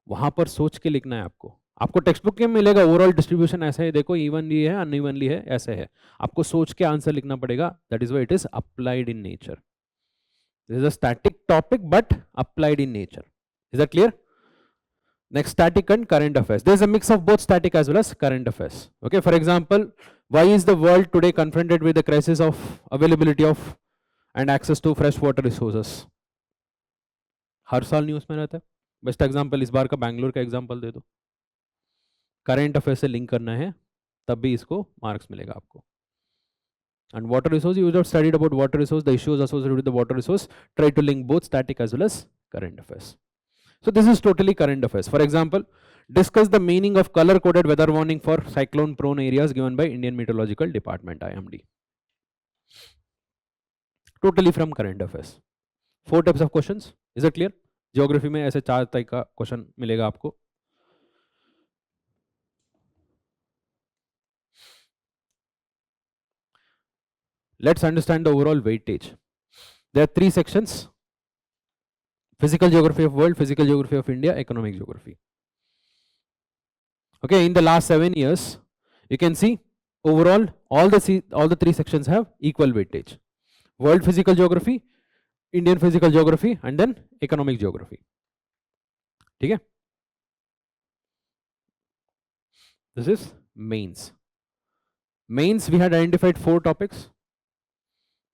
वहां पर सोच के लिखना है आपको. आपको टेक्स्ट बुक में मिलेगा ओवरऑल डिस्ट्रीब्यूशन ऐसे है, देखो इवनली है, अनइवनली है, ऐसे है. आपको सोच के आंसर लिखना पड़ेगा. That is why it is applied in nature. This is a static topic but applied in nature. Is that clear? Next, static and current affairs. There is a mix of both static as well as current affairs. Okay, for example, why is the world today confronted with the crisis of availability of and access to fresh water resources? हर साल news में रहता है. Best example इस बार का बैंगलोर का example दे दो. Current affair से link करना है, तब भी इसको मार्क्स मिलेगा आपको. And water resource, you would have studied about water resource, the issues associated with the water resource. Try to link both static as well as current affairs. So this is totally current affairs. For example, discuss the meaning of color coded weather warning for cyclone prone areas given by Indian Meteorological Department, IMD. Totally from current affairs. 4 types of questions. Is it clear? Geography में ऐसे 4 type का question मिलेगा आपको. Let's understand the overall weightage. There are 3 sections: physical geography of world, physical geography of India, economic geography. Okay, in the last 7 years, you can see overall all the 3 sections have equal weightage: world physical geography, Indian physical geography, and then economic geography. ठीक है? This is mains. Mains, we had identified 4 topics: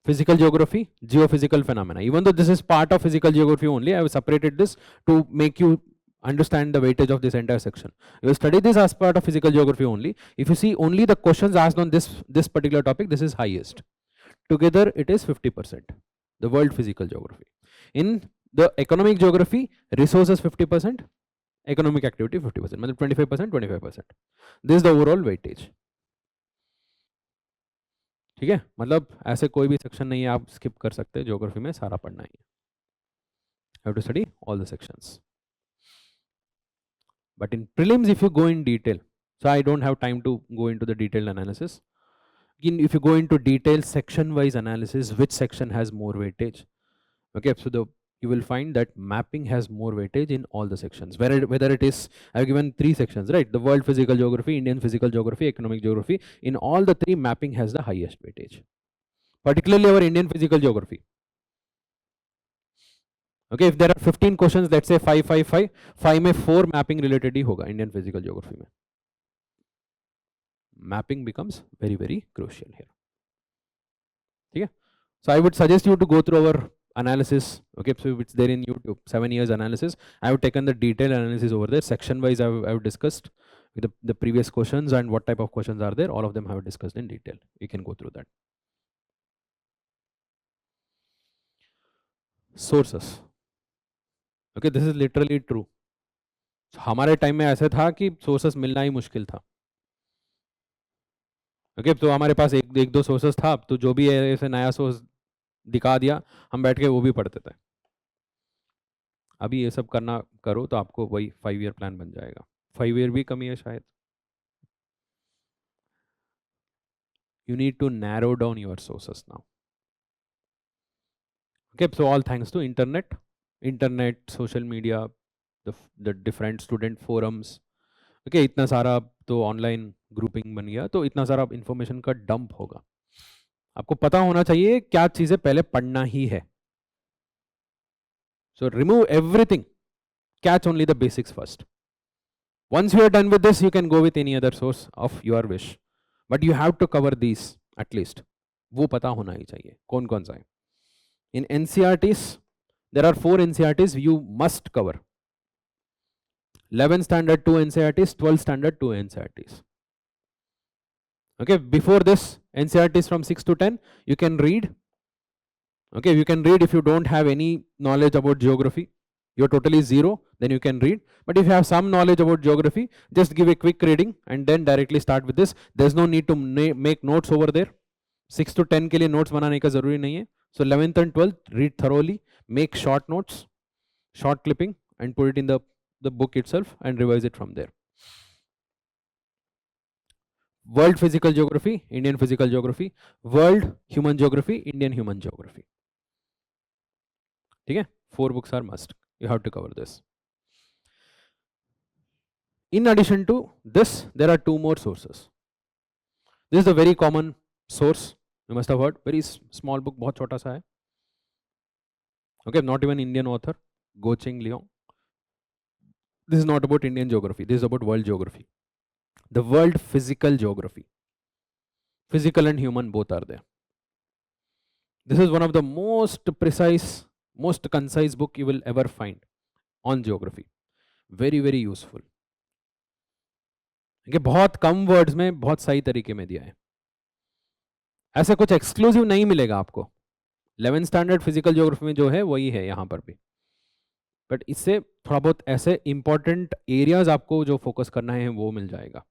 physical geography, geophysical phenomena. Even though this is part of physical geography only, I have separated this to make you understand the weightage of this entire section. You study this as part of physical geography only. If you see only the questions asked on this particular topic, this is highest. Together it is 50%, the world physical geography. In the economic geography, resources 50%, economic activity 50%, मतलब 25%, 25%. This is the overall weightage. ठीक है? मतलब ऐसे कोई भी section नहीं है आप स्किप कर सकते. ज्योग्राफी में सारा पढ़ना ही है. You have to study all the sections. But in prelims, if you go in detail, so I don't have time to go into the detailed analysis. If you go into detailed section wise analysis, which section has more weightage? Okay, so the you will find that mapping has more weightage in all the sections. Whether it is, I've given 3 sections, right? The world physical geography, Indian physical geography, economic geography. In all the 3, mapping has the highest weightage. Particularly our Indian physical geography. Okay, if there are 15 questions, let's say 5, 5, 5, 5 में 4 mapping related ही होगा Indian physical geography में. Mapping becomes very, very crucial here. Okay, so I would suggest you to go through our analysis. Okay, so it's there in YouTube, 7 years analysis. I have taken the detailed analysis over there. Section wise, I've discussed the previous questions and what type of questions are there. All of them I have discussed in detail. You can go through that. Sources. Okay, this is literally true. हमारे time में ऐसे था कि sources मिलना ही मुश्किल था. Okay, तो हमारे पास एक दो सोर्सेस था, तो जो भी ऐसे नया सोर्स दिखा दिया, हम बैठ के वो भी पढ़ते थे. अभी ये सब करना करो तो आपको वही 5 ईयर प्लान बन जाएगा. 5 ईयर भी कमी है शायद. You need to narrow down your sources now. Okay, so all thanks to internet, social media, the different student forums. Okay, इतना सारा तो ऑनलाइन ग्रुपिंग बन गया, तो इतना सारा इंफॉर्मेशन का डंप होगा. आपको पता होना चाहिए क्या चीजें पहले पढ़ना ही है. So remove everything, catch only the basics first. Once you are done with this, you can go with any other source of your wish, but you have to cover these at least. वो पता होना ही चाहिए कौन कौन सा है. In NCRTs, there are 4 NCRTs you must cover. 11 standard 2 NCRTs, 12 standard 2 NCRTs. Okay, before this, NCRTs from 6 to 10, you can read. Okay, you can read if you don't have any knowledge about geography. You're totally zero, then you can read. But if you have some knowledge about geography, just give a quick reading and then directly start with this. There's no need to make notes over there. 6 to 10 के लिए notes बनाने का जरूरी नहीं है. So 11th and 12th, read thoroughly, make short notes, short clipping, and put it in the book itself and revise it from there. World physical geography, Indian physical geography. World human geography, Indian human geography. ठीक है, 4 books are must. You have to cover this. In addition to this, there are 2 more sources. This is a very common source. You must have heard. Very small book, बहुत छोटा सा है. Okay, not even Indian author. Go Ching Leong. This is not about Indian geography. This is about world geography. The world physical geography. Physical and human both are there. This is one of the most precise, most concise book you will ever find on geography. Very, very useful. Okay, बहुत कम words में बहुत सही तरीके में दिया है. ऐसा कुछ एक्सक्लूसिव नहीं मिलेगा आपको. 11th स्टैंडर्ड फिजिकल ज्योग्राफी में जो है वही है यहाँ पर भी, बट इससे थोड़ा बहुत ऐसे इंपॉर्टेंट एरियाज आपको जो फोकस करना है वो मिल जाएगा.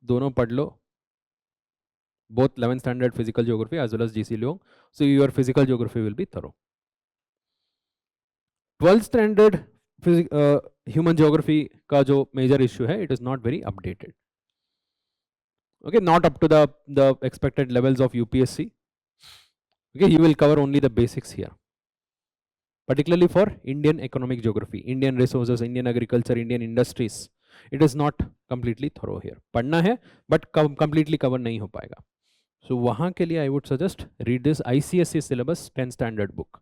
दोनों पढ़ लो, both 11th standard physical geography as well as GC Leong, so your physical geography will be thorough. 12th standard human geography का जो major issue है, it is not very updated. Okay, not up to the expected levels of UPSC. Okay, you will cover only the basics here, particularly for Indian economic geography, Indian resources, Indian agriculture, Indian industries. It is not completely thorough here. पढ़ना है but completely cover नहीं हो पाएगा. So वहाँ के लिए I would suggest read this ICSE syllabus 10th standard book.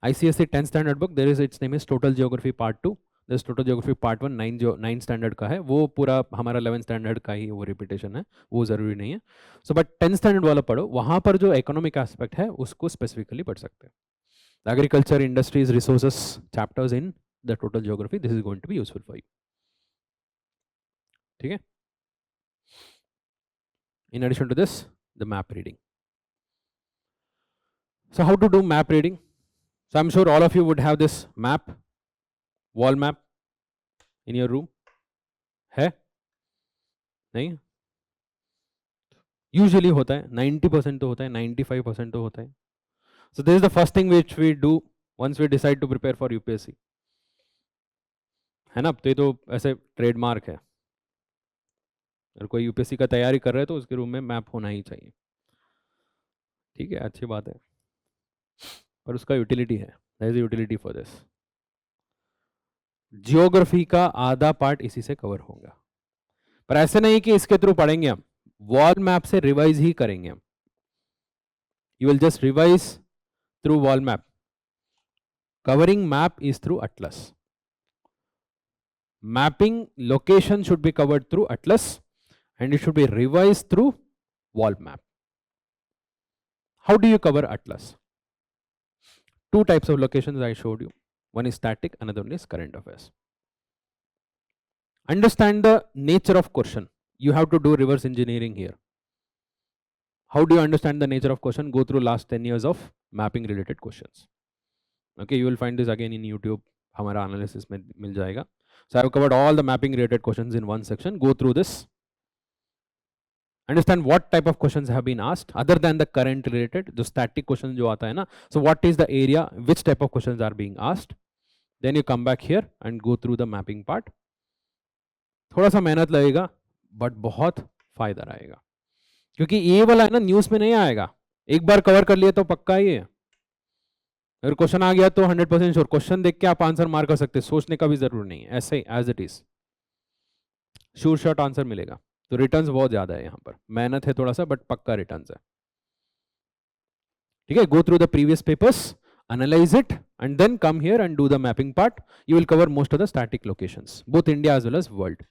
ICSE 10th standard book, there is, its name is Total Geography Part 2. There's Total Geography Part 1, 9 standard का है, वो पूरा हमारा 11th standard का ही वो repetition है, वो जरूरी नहीं है. So but 10th standard वाला पढ़ो, वहाँ पर जो economic aspect है उसको specifically पढ़ सकते हैं. Agriculture, industries, resources chapters in the Total Geography, this is going to be useful for you. ठीक है. In addition to this, the map reading. So how to do map reading? So I'm sure all of you would have this map, wall map in your room. है? नहीं? Usually होता है, 90% तो होता है, 95% तो होता है. So this is the first thing which we do once we decide to prepare for UPSC. है ना? तो ये तो ऐसे ट्रेडमार्क है. अगर कोई यूपीएससी का तैयारी कर रहा है तो उसके रूम में मैप होना ही चाहिए. ठीक है, अच्छी बात है. पर उसका यूटिलिटी है, there is a utility for this. Geography का आधा पार्ट इसी से कवर होगा, पर ऐसे नहीं कि इसके थ्रू पढ़ेंगे हम, वॉल मैप से रिवाइज ही करेंगे हम। You will just revise through wall map, covering map is through atlas. Mapping location should be covered through atlas and it should be revised through wall map. How do you cover atlas? Two types of locations I showed you. One is static, another one is current affairs. Understand the nature of question. You have to do reverse engineering here. How do you understand the nature of question? Go through last 10 years of mapping related questions. Okay, you will find this again in YouTube. हमारा analysis में मिल जाएगा. So I have covered all the mapping related questions in one section. Go through this. Understand what type of questions have been asked other than the current related. The static questions जो आता है ना. So what is the area? Which type of questions are being asked? Then you come back here and go through the mapping part. थोड़ा सा मेहनत लगेगा, but बहुत फायदा रहेगा, क्योंकि ये वाला है ना न्यूज़ में नहीं आएगा. एक बार कवर कर लिए तो पक्का ही है. अगर क्वेश्चन आ गया तो 100% श्योर. क्वेश्चन देख के आप आंसर मार कर सकते, सोचने का भी जरूर नहीं है, ऐसे ही as it is sure shot answer मिलेगा. तो रिटर्न्स बहुत ज्यादा है यहाँ पर, मेहनत है थोड़ा सा बट पक्का रिटर्न्स है. ठीक है, go through the previous papers, analyze it and then come here and do the mapping part. You will cover most of the static locations, both India as well as world.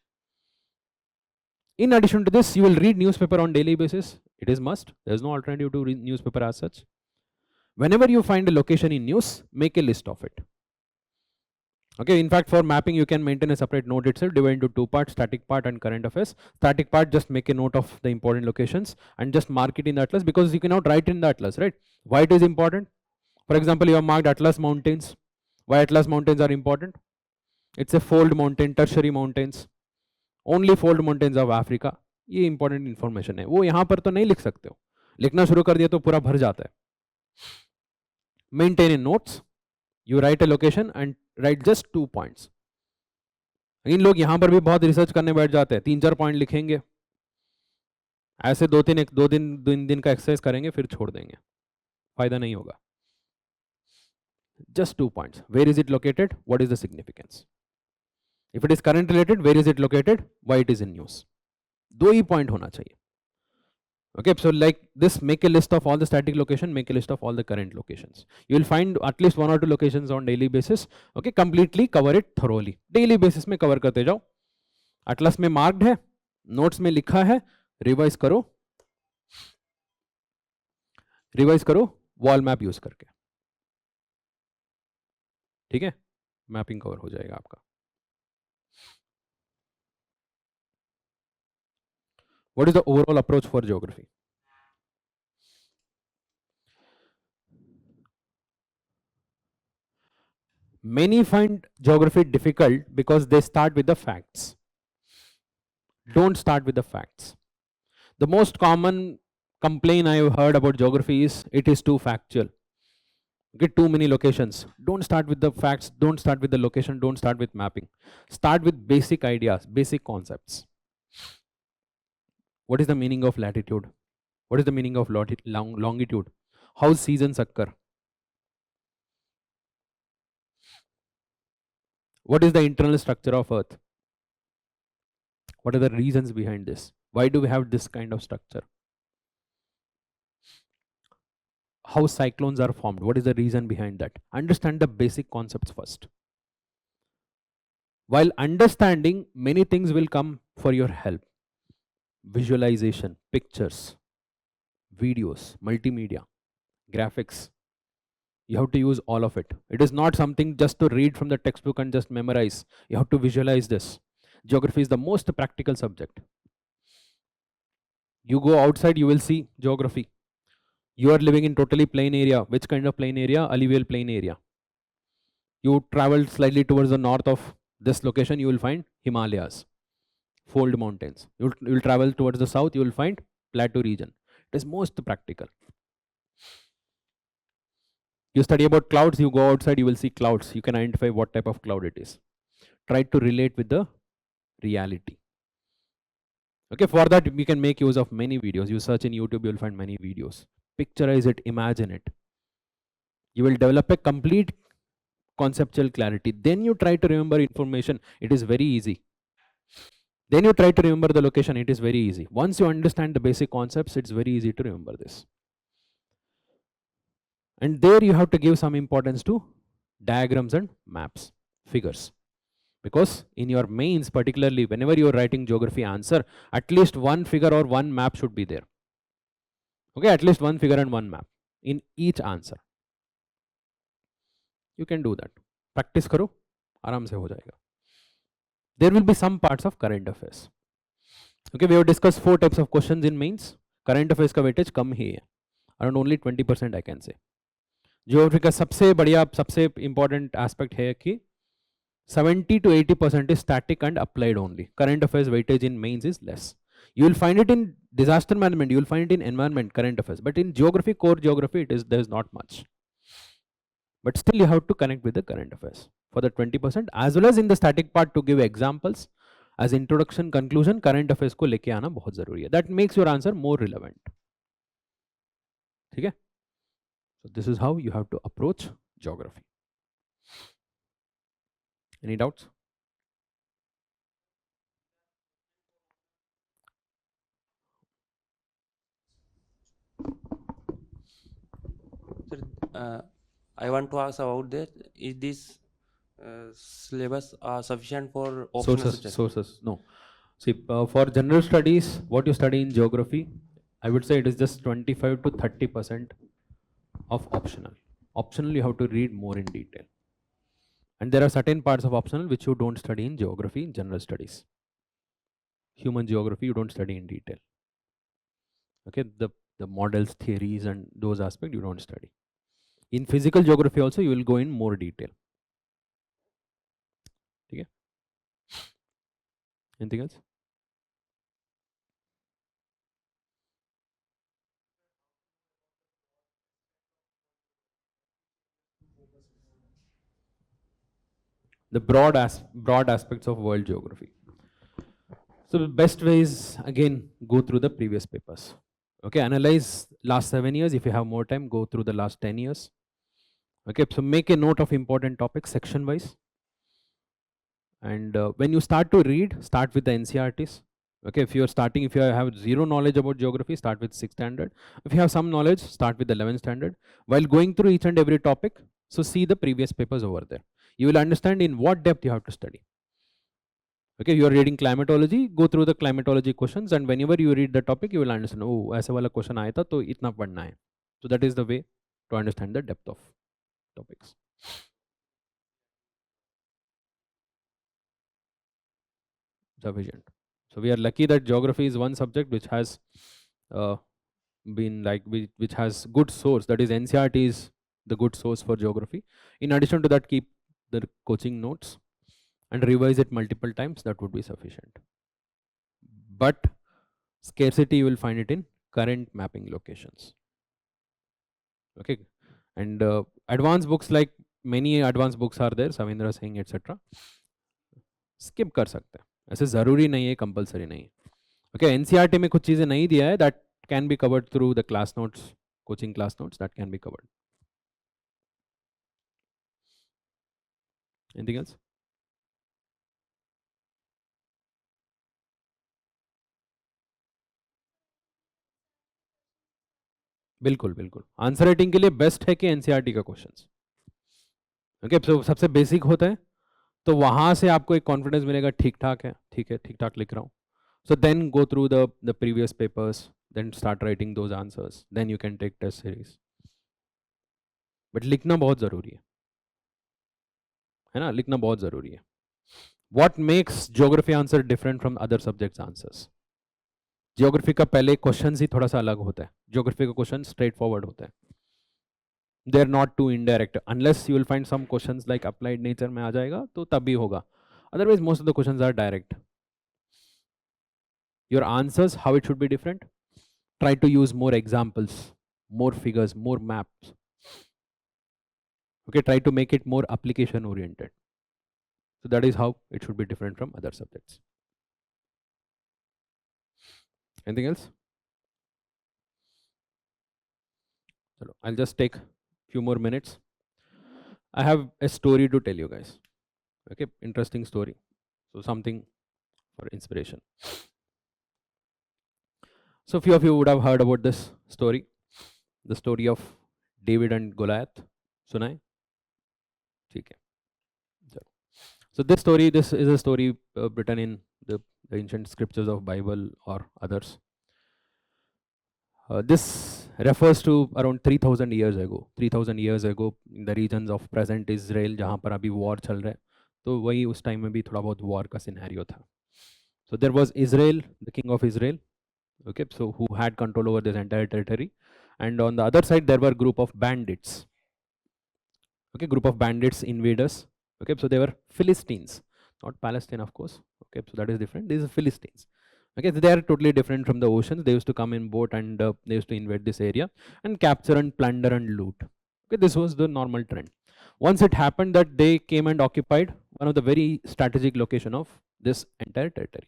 In addition to this, you will read newspaper on daily basis. It is must. There is no alternative to read newspaper as such. Whenever you find a location in news, make a list of it. Okay, in fact, for mapping, you can maintain a separate note itself, divide into two parts, static part and current affairs. Static part, just make a note of the important locations and just mark it in the atlas, because you cannot write in the atlas, right? Why it is important? For example, you have marked Atlas Mountains. Why Atlas Mountains are important? It's a fold mountain, tertiary mountains. Only fold mountains of Africa. ये important information है, वो यहाँ पर तो नहीं लिख सकते हो, लिखना शुरू कर दिया तो पूरा भर जाता है. Maintain in notes. You write a location and write just 2 points. इन लोग यहाँ पर भी बहुत रिसर्च करने बैठ जाते हैं, 3-4 पॉइंट लिखेंगे, ऐसे 2-3 दिन का एक्सरसाइज करेंगे फिर छोड़ देंगे, फायदा नहीं होगा. Just 2 points. Where is it located? What is the significance? If it is current related, where is it located? Why it is in news? 2 he point होना चाहिए. Okay, so like this, make a list of all the static location, make a list of all the current locations. You will find at least 1 or 2 locations on daily basis. Okay, completely cover it thoroughly. Daily basis में cover करते जाओ. Atlas में marked है, notes में लिखा है, revise करो wall map use करके. ठीक है, मैपिंग कवर हो जाएगा आपका. What is the overall approach for geography? Many find geography difficult because they start with the facts. Don't start with the facts. The most common complaint I have heard about geography is it is too factual. Get too many locations. Don't start with the facts, don't start with the location, don't start with mapping. Start with basic ideas, basic concepts. What is the meaning of latitude? What is the meaning of longitude? How seasons occur? What is the internal structure of Earth? What are the reasons behind this? Why do we have this kind of structure? How cyclones are formed? What is the reason behind that? Understand the basic concepts first. While understanding, many things will come for your help. Visualization, pictures, videos, multimedia, graphics. You have to use all of it. It is not something just to read from the textbook and just memorize. You have to visualize this. Geography is the most practical subject. You go outside, you will see geography. You are living in totally plain area. Which kind of plain area? Alluvial plain area. You travel slightly towards the north of this location, you will find Himalayas, fold mountains. You will travel towards the south, you will find plateau region. It is most practical. You study about clouds, you go outside, you will see clouds. You can identify what type of cloud it is. Try to relate with the reality. Okay, for that we can make use of many videos. You search in YouTube, you will find many videos. Picturize it, imagine it. You will develop a complete conceptual clarity. Then you try to remember information. It is very easy. Then you try to remember the location. It is very easy. Once you understand the basic concepts, it's very easy to remember this. And there you have to give some importance to diagrams and maps, figures. Because in your mains, particularly whenever you are writing geography answer, at least one figure or one map should be there. Okay, at least one figure and one map in each answer. You can do that. Practice karo, आराम से हो जाएगा. There will be some parts of current affairs. Okay, we have discussed 4 types of questions in mains. Current affairs का weightage कम ही है, around only 20% I can say. Geography का सबसे बढ़िया, सबसे important aspect है कि 70 to 80% is static and applied only. Current affairs weightage in mains is less. You will find it in disaster management, you will find it in environment, current affairs, but in geography, core geography, there is not much. But still you have to connect with the current affairs for the 20%, as well as in the static part to give examples as introduction, conclusion. Current affairs को लेके आना बहुत जरूरी है. That makes your answer more relevant. ठीक है? So this is how you have to approach geography. Any doubts? Sir, I want to ask about that. Is this syllabus sufficient for optional subjects? Sources, no. See, for general studies, what you study in geography, I would say it is just 25 to 30% of optional. Optional, you have to read more in detail. And there are certain parts of optional which you don't study in geography, in general studies. Human geography, you don't study in detail. Okay, the models, theories, and those aspects you don't study. In physical geography also, you will go in more detail. Okay. Anything else? The broad aspects of world geography. So the best way is, again, go through the previous papers. Okay, analyze last 7 years. If you have more time, go through the last 10 years. Okay, so make a note of important topics section wise. And when you start to read, start with the NCERTs. Okay, if you have zero knowledge about geography, start with 6th standard. If you have some knowledge, start with the 11th standard. While going through each and every topic, so see the previous papers over there. You will understand in what depth you have to study. Okay, you are reading climatology, go through the climatology questions, and whenever you read the topic, you will understand, oh, ऐसा वाला question आया था तो इतना पढ़ना है. So that is the way to understand the depth of topics. Sufficient. So we are lucky that geography is one subject which has been like, which has good source. That is, NCERT is the good source for geography. In addition to that, keep the coaching notes and revise it multiple times. That would be sufficient. But scarcity, you will find it in current mapping locations. Okay, and advanced books, like many advanced books are there, Savindra Singh, etc. Skip कर सकते हैं. ऐसे ज़रूरी नहीं है, compulsory नहीं है. Okay, NCERT में कुछ चीज़ें नहीं दिया है, that can be covered through the class notes, coaching class notes, that can be covered. Anything else? बिल्कुल बिल्कुल. आंसर राइटिंग के लिए बेस्ट है कि एनसीईआरटी का क्वेश्चंस. ओके, तो सबसे बेसिक होता है, तो वहां से आपको एक कॉन्फिडेंस मिलेगा, ठीक ठाक है, ठीक है, ठीक ठाक लिख रहा हूँ. So then go through the previous papers, then start writing those answers, then you can take test series. But लिखना बहुत जरूरी है ना, लिखना बहुत जरूरी है. What makes geography answer different from other subjects answers? Geography का पहले क्वेश्चन ही थोड़ा सा अलग होता है. Geography का क्वेश्चन स्ट्रेट फॉरवर्ड होता है. They are not too indirect, unless you will find some questions like applied nature में आ जाएगा तो तब भी होगा. Otherwise most of the questions are direct. Your answers, how it should be different? Try to use more examples, more figures, more maps. Okay, try to make it more application oriented. So that is how it should be different from other subjects. Anything else? I'll just take few more minutes. I have a story to tell you guys. Okay, interesting story. So something for inspiration. So few of you would have heard about this story, the story of David and Goliath. सुना है? ठीक है. So this is a story written in the ancient scriptures of Bible or others. This refers to around 3000 years ago. 3000 years ago in the regions of present Israel जहाँ पर अभी war चल रहा है, तो वही उस time में भी थोड़ा बहुत war का scenario था. So there was Israel, the king of Israel, okay, so who had control over this entire territory, and on the other side there were group of bandits. Okay, group of bandits, invaders. Okay, so they were Philistines, not Palestine, of course. Okay, so that is different. These are Philistines. Okay, so they are totally different from the oceans. They used to come in boat and they used to invade this area and capture and plunder and loot. Okay, this was the normal trend. Once it happened that they came and occupied one of the very strategic location of this entire territory.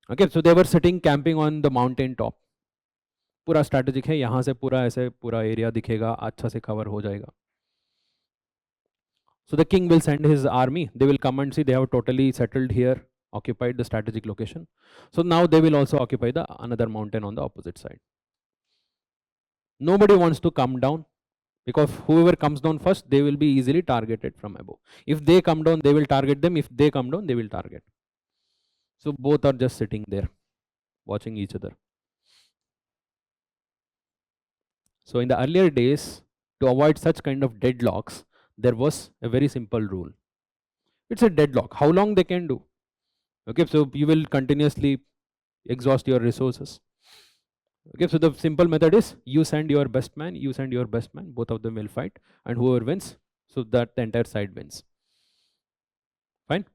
Okay, so they were sitting camping on the mountain top. पूरा strategic है, यहाँ से पूरा ऐसे पूरा area दिखेगा, अच्छा से cover हो जाएगा. So the king will send his army. They will come and see they have totally settled here, occupied the strategic location. So now they will also occupy the another mountain on the opposite side. Nobody wants to come down because whoever comes down first, they will be easily targeted from above. If they come down, they will target them. If they come down, they will target. So both are just sitting there, watching each other. So in the earlier days, to avoid such kind of deadlocks, there was a very simple rule. It's a deadlock. How long they can do? Okay, so you will continuously exhaust your resources. Okay, so the simple method is you send your best man, you send your best man, both of them will fight, and whoever wins, so that the entire side wins. Fine.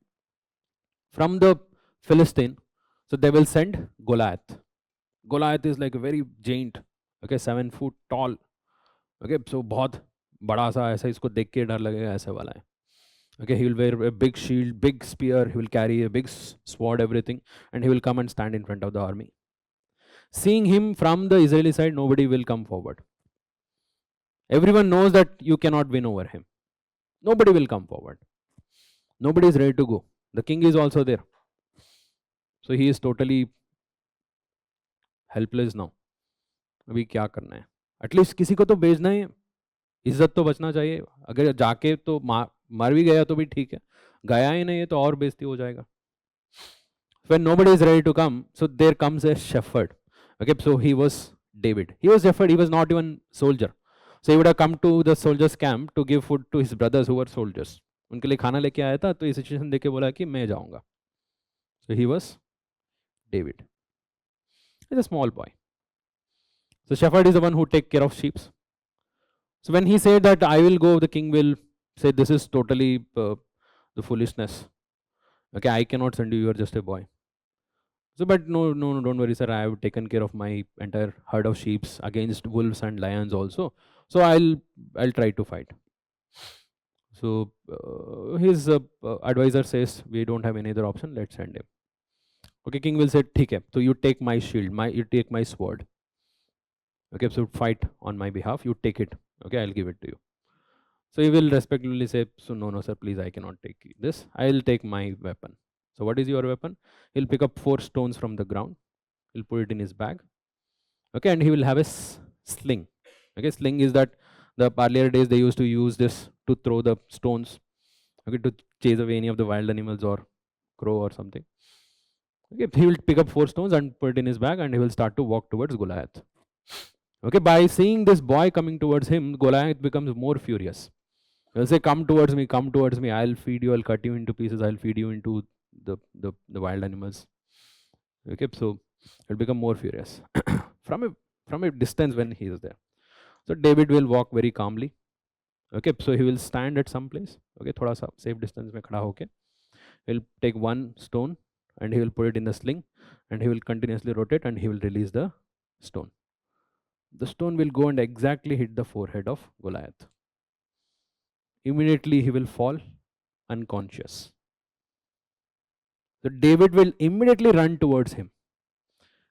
From the Philistine, so they will send Goliath. Goliath is like a very giant, okay, 7 foot tall. Okay, so बहुत बड़ा सा ऐसा इसको देख के डर लगेगा ऐसा वाला है. Okay, he will wear a big shield, big spear, he will carry a big sword, everything, and he will come and stand in front of the army. Seeing him from the Israeli side, nobody will come forward. Everyone knows that you cannot win over him. Nobody will come forward. Nobody is ready to go. The king is also there. So he is totally helpless now. अभी क्या करना है? At least किसी को तो भेजना है. इज्जत तो बचना चाहिए. अगर जाके तो मार भी गया तो भी ठीक है. गया ही नहीं है तो और बेइज्जती हो जाएगा. When nobody is ready to come, so there comes a shepherd. Okay, so he was David. He was shepherd. He was not even soldier. So he would have come to the soldiers' camp to give food to his brothers who were soldiers. उनके लिए खाना लेके आया था तो ये situation देख के बोला कि मैं जाऊंगा. So he was David. He's a small boy. So shepherd is the one who take care of sheep. So when he said that I will go, the king will say this is totally the foolishness. Okay, I cannot send you. You are just a boy. So, but no, don't worry, sir. I have taken care of my entire herd of sheep against wolves and lions also. So I'll try to fight. So his advisor says we don't have any other option. Let's send him. Okay, king will say, "ठीक है, so you take my shield, you take my sword. Okay, so fight on my behalf. You take it. Okay, I'll give it to you." So he will respectfully say, "So no, sir, please, I cannot take this. I'll take my weapon." So what is your weapon? He'll pick up 4 stones from the ground. He'll put it in his bag. Okay, and he will have a sling. Okay, sling is that the earlier days they used to use this to throw the stones. Okay, to chase away any of the wild animals or crow or something. Okay, he will pick up 4 stones and put it in his bag, and he will start to walk towards Goliath. Okay, by seeing this boy coming towards him, Goliath becomes more furious. He'll say, come towards me, I'll feed you, I'll cut you into pieces, I'll feed you into the wild animals. Okay, so he'll become more furious from a distance when he is there. So David will walk very calmly. Okay, so he will stand at some place. Okay, thoda sa safe distance mein khada hoke. He'll take 1 stone and he will put it in the sling, and he will continuously rotate and he will release the stone. The stone will go and exactly hit the forehead of Goliath. Immediately he will fall unconscious. So David will immediately run towards him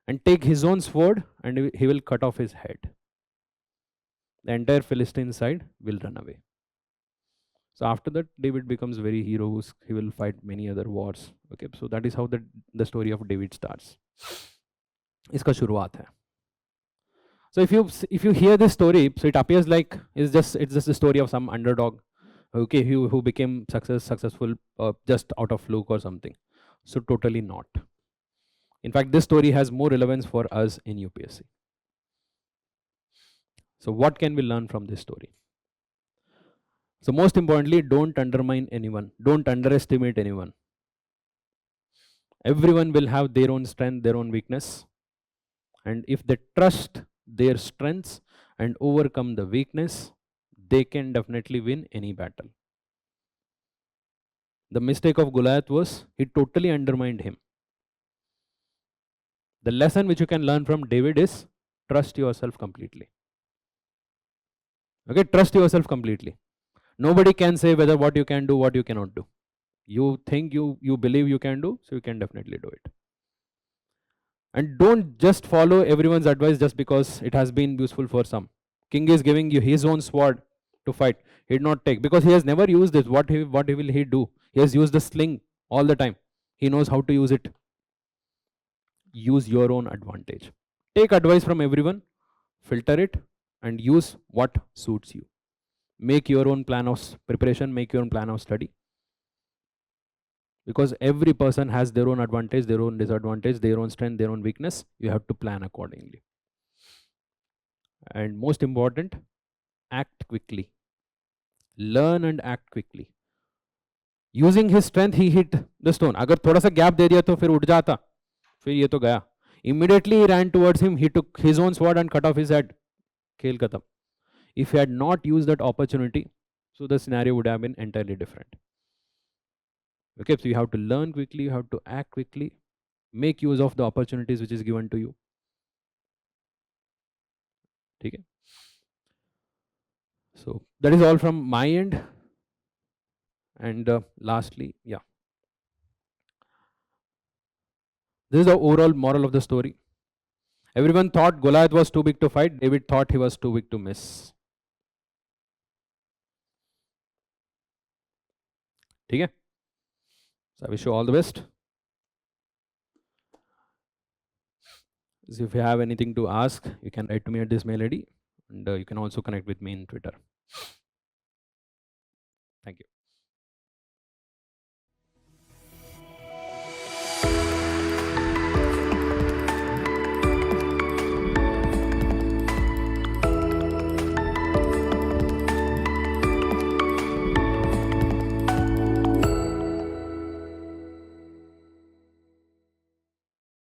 and take his own sword, and he will cut off his head. The entire Philistine side will run away. So after that, David becomes very hero. He will fight many other wars. Okay, so that is how the story of David starts. इसका शुरुआत है. So if you hear this story, so it appears like it's just a story of some underdog, okay, who became successful just out of fluke or something. So totally not. In fact, this story has more relevance for us in UPSC. So what can we learn from this story? So most importantly, don't undermine anyone. Don't underestimate anyone. Everyone will have their own strength, their own weakness. And if they trust their strengths and overcome the weakness, they can definitely win any battle. The mistake of Goliath was he totally undermined him. The lesson which you can learn from David is trust yourself completely. Okay, trust yourself completely. Nobody can say whether what you can do, what you cannot do. You think you believe you can do, so you can definitely do it. And don't just follow everyone's advice just because it has been useful for some. King is giving you his own sword to fight. He did not take because he has never used it. What will he do? He has used the sling all the time. He knows how to use it. Use your own advantage. Take advice from everyone, filter it, and use what suits you. Make your own plan of preparation, make your own plan of study. Because every person has their own advantage, their own disadvantage, their own strength, their own weakness. You have to plan accordingly. And most important, act quickly. Learn and act quickly. Using his strength, he hit the stone. अगर थोड़ा सा gap दे दिया तो फिर उठ जाता, फिर ये तो गया. Immediately he ran towards him. He took his own sword and cut off his head. खेल खत्म. If he had not used that opportunity, so the scenario would have been entirely different. Okay, so you have to learn quickly, you have to act quickly, make use of the opportunities which is given to you. Okay. So that is all from my end. And lastly, yeah, this is the overall moral of the story. Everyone thought Goliath was too big to fight. David thought he was too big to miss. Okay. So I wish you all the best. So if you have anything to ask, you can write to me at this mail ID, and you can also connect with me in Twitter. Thank you.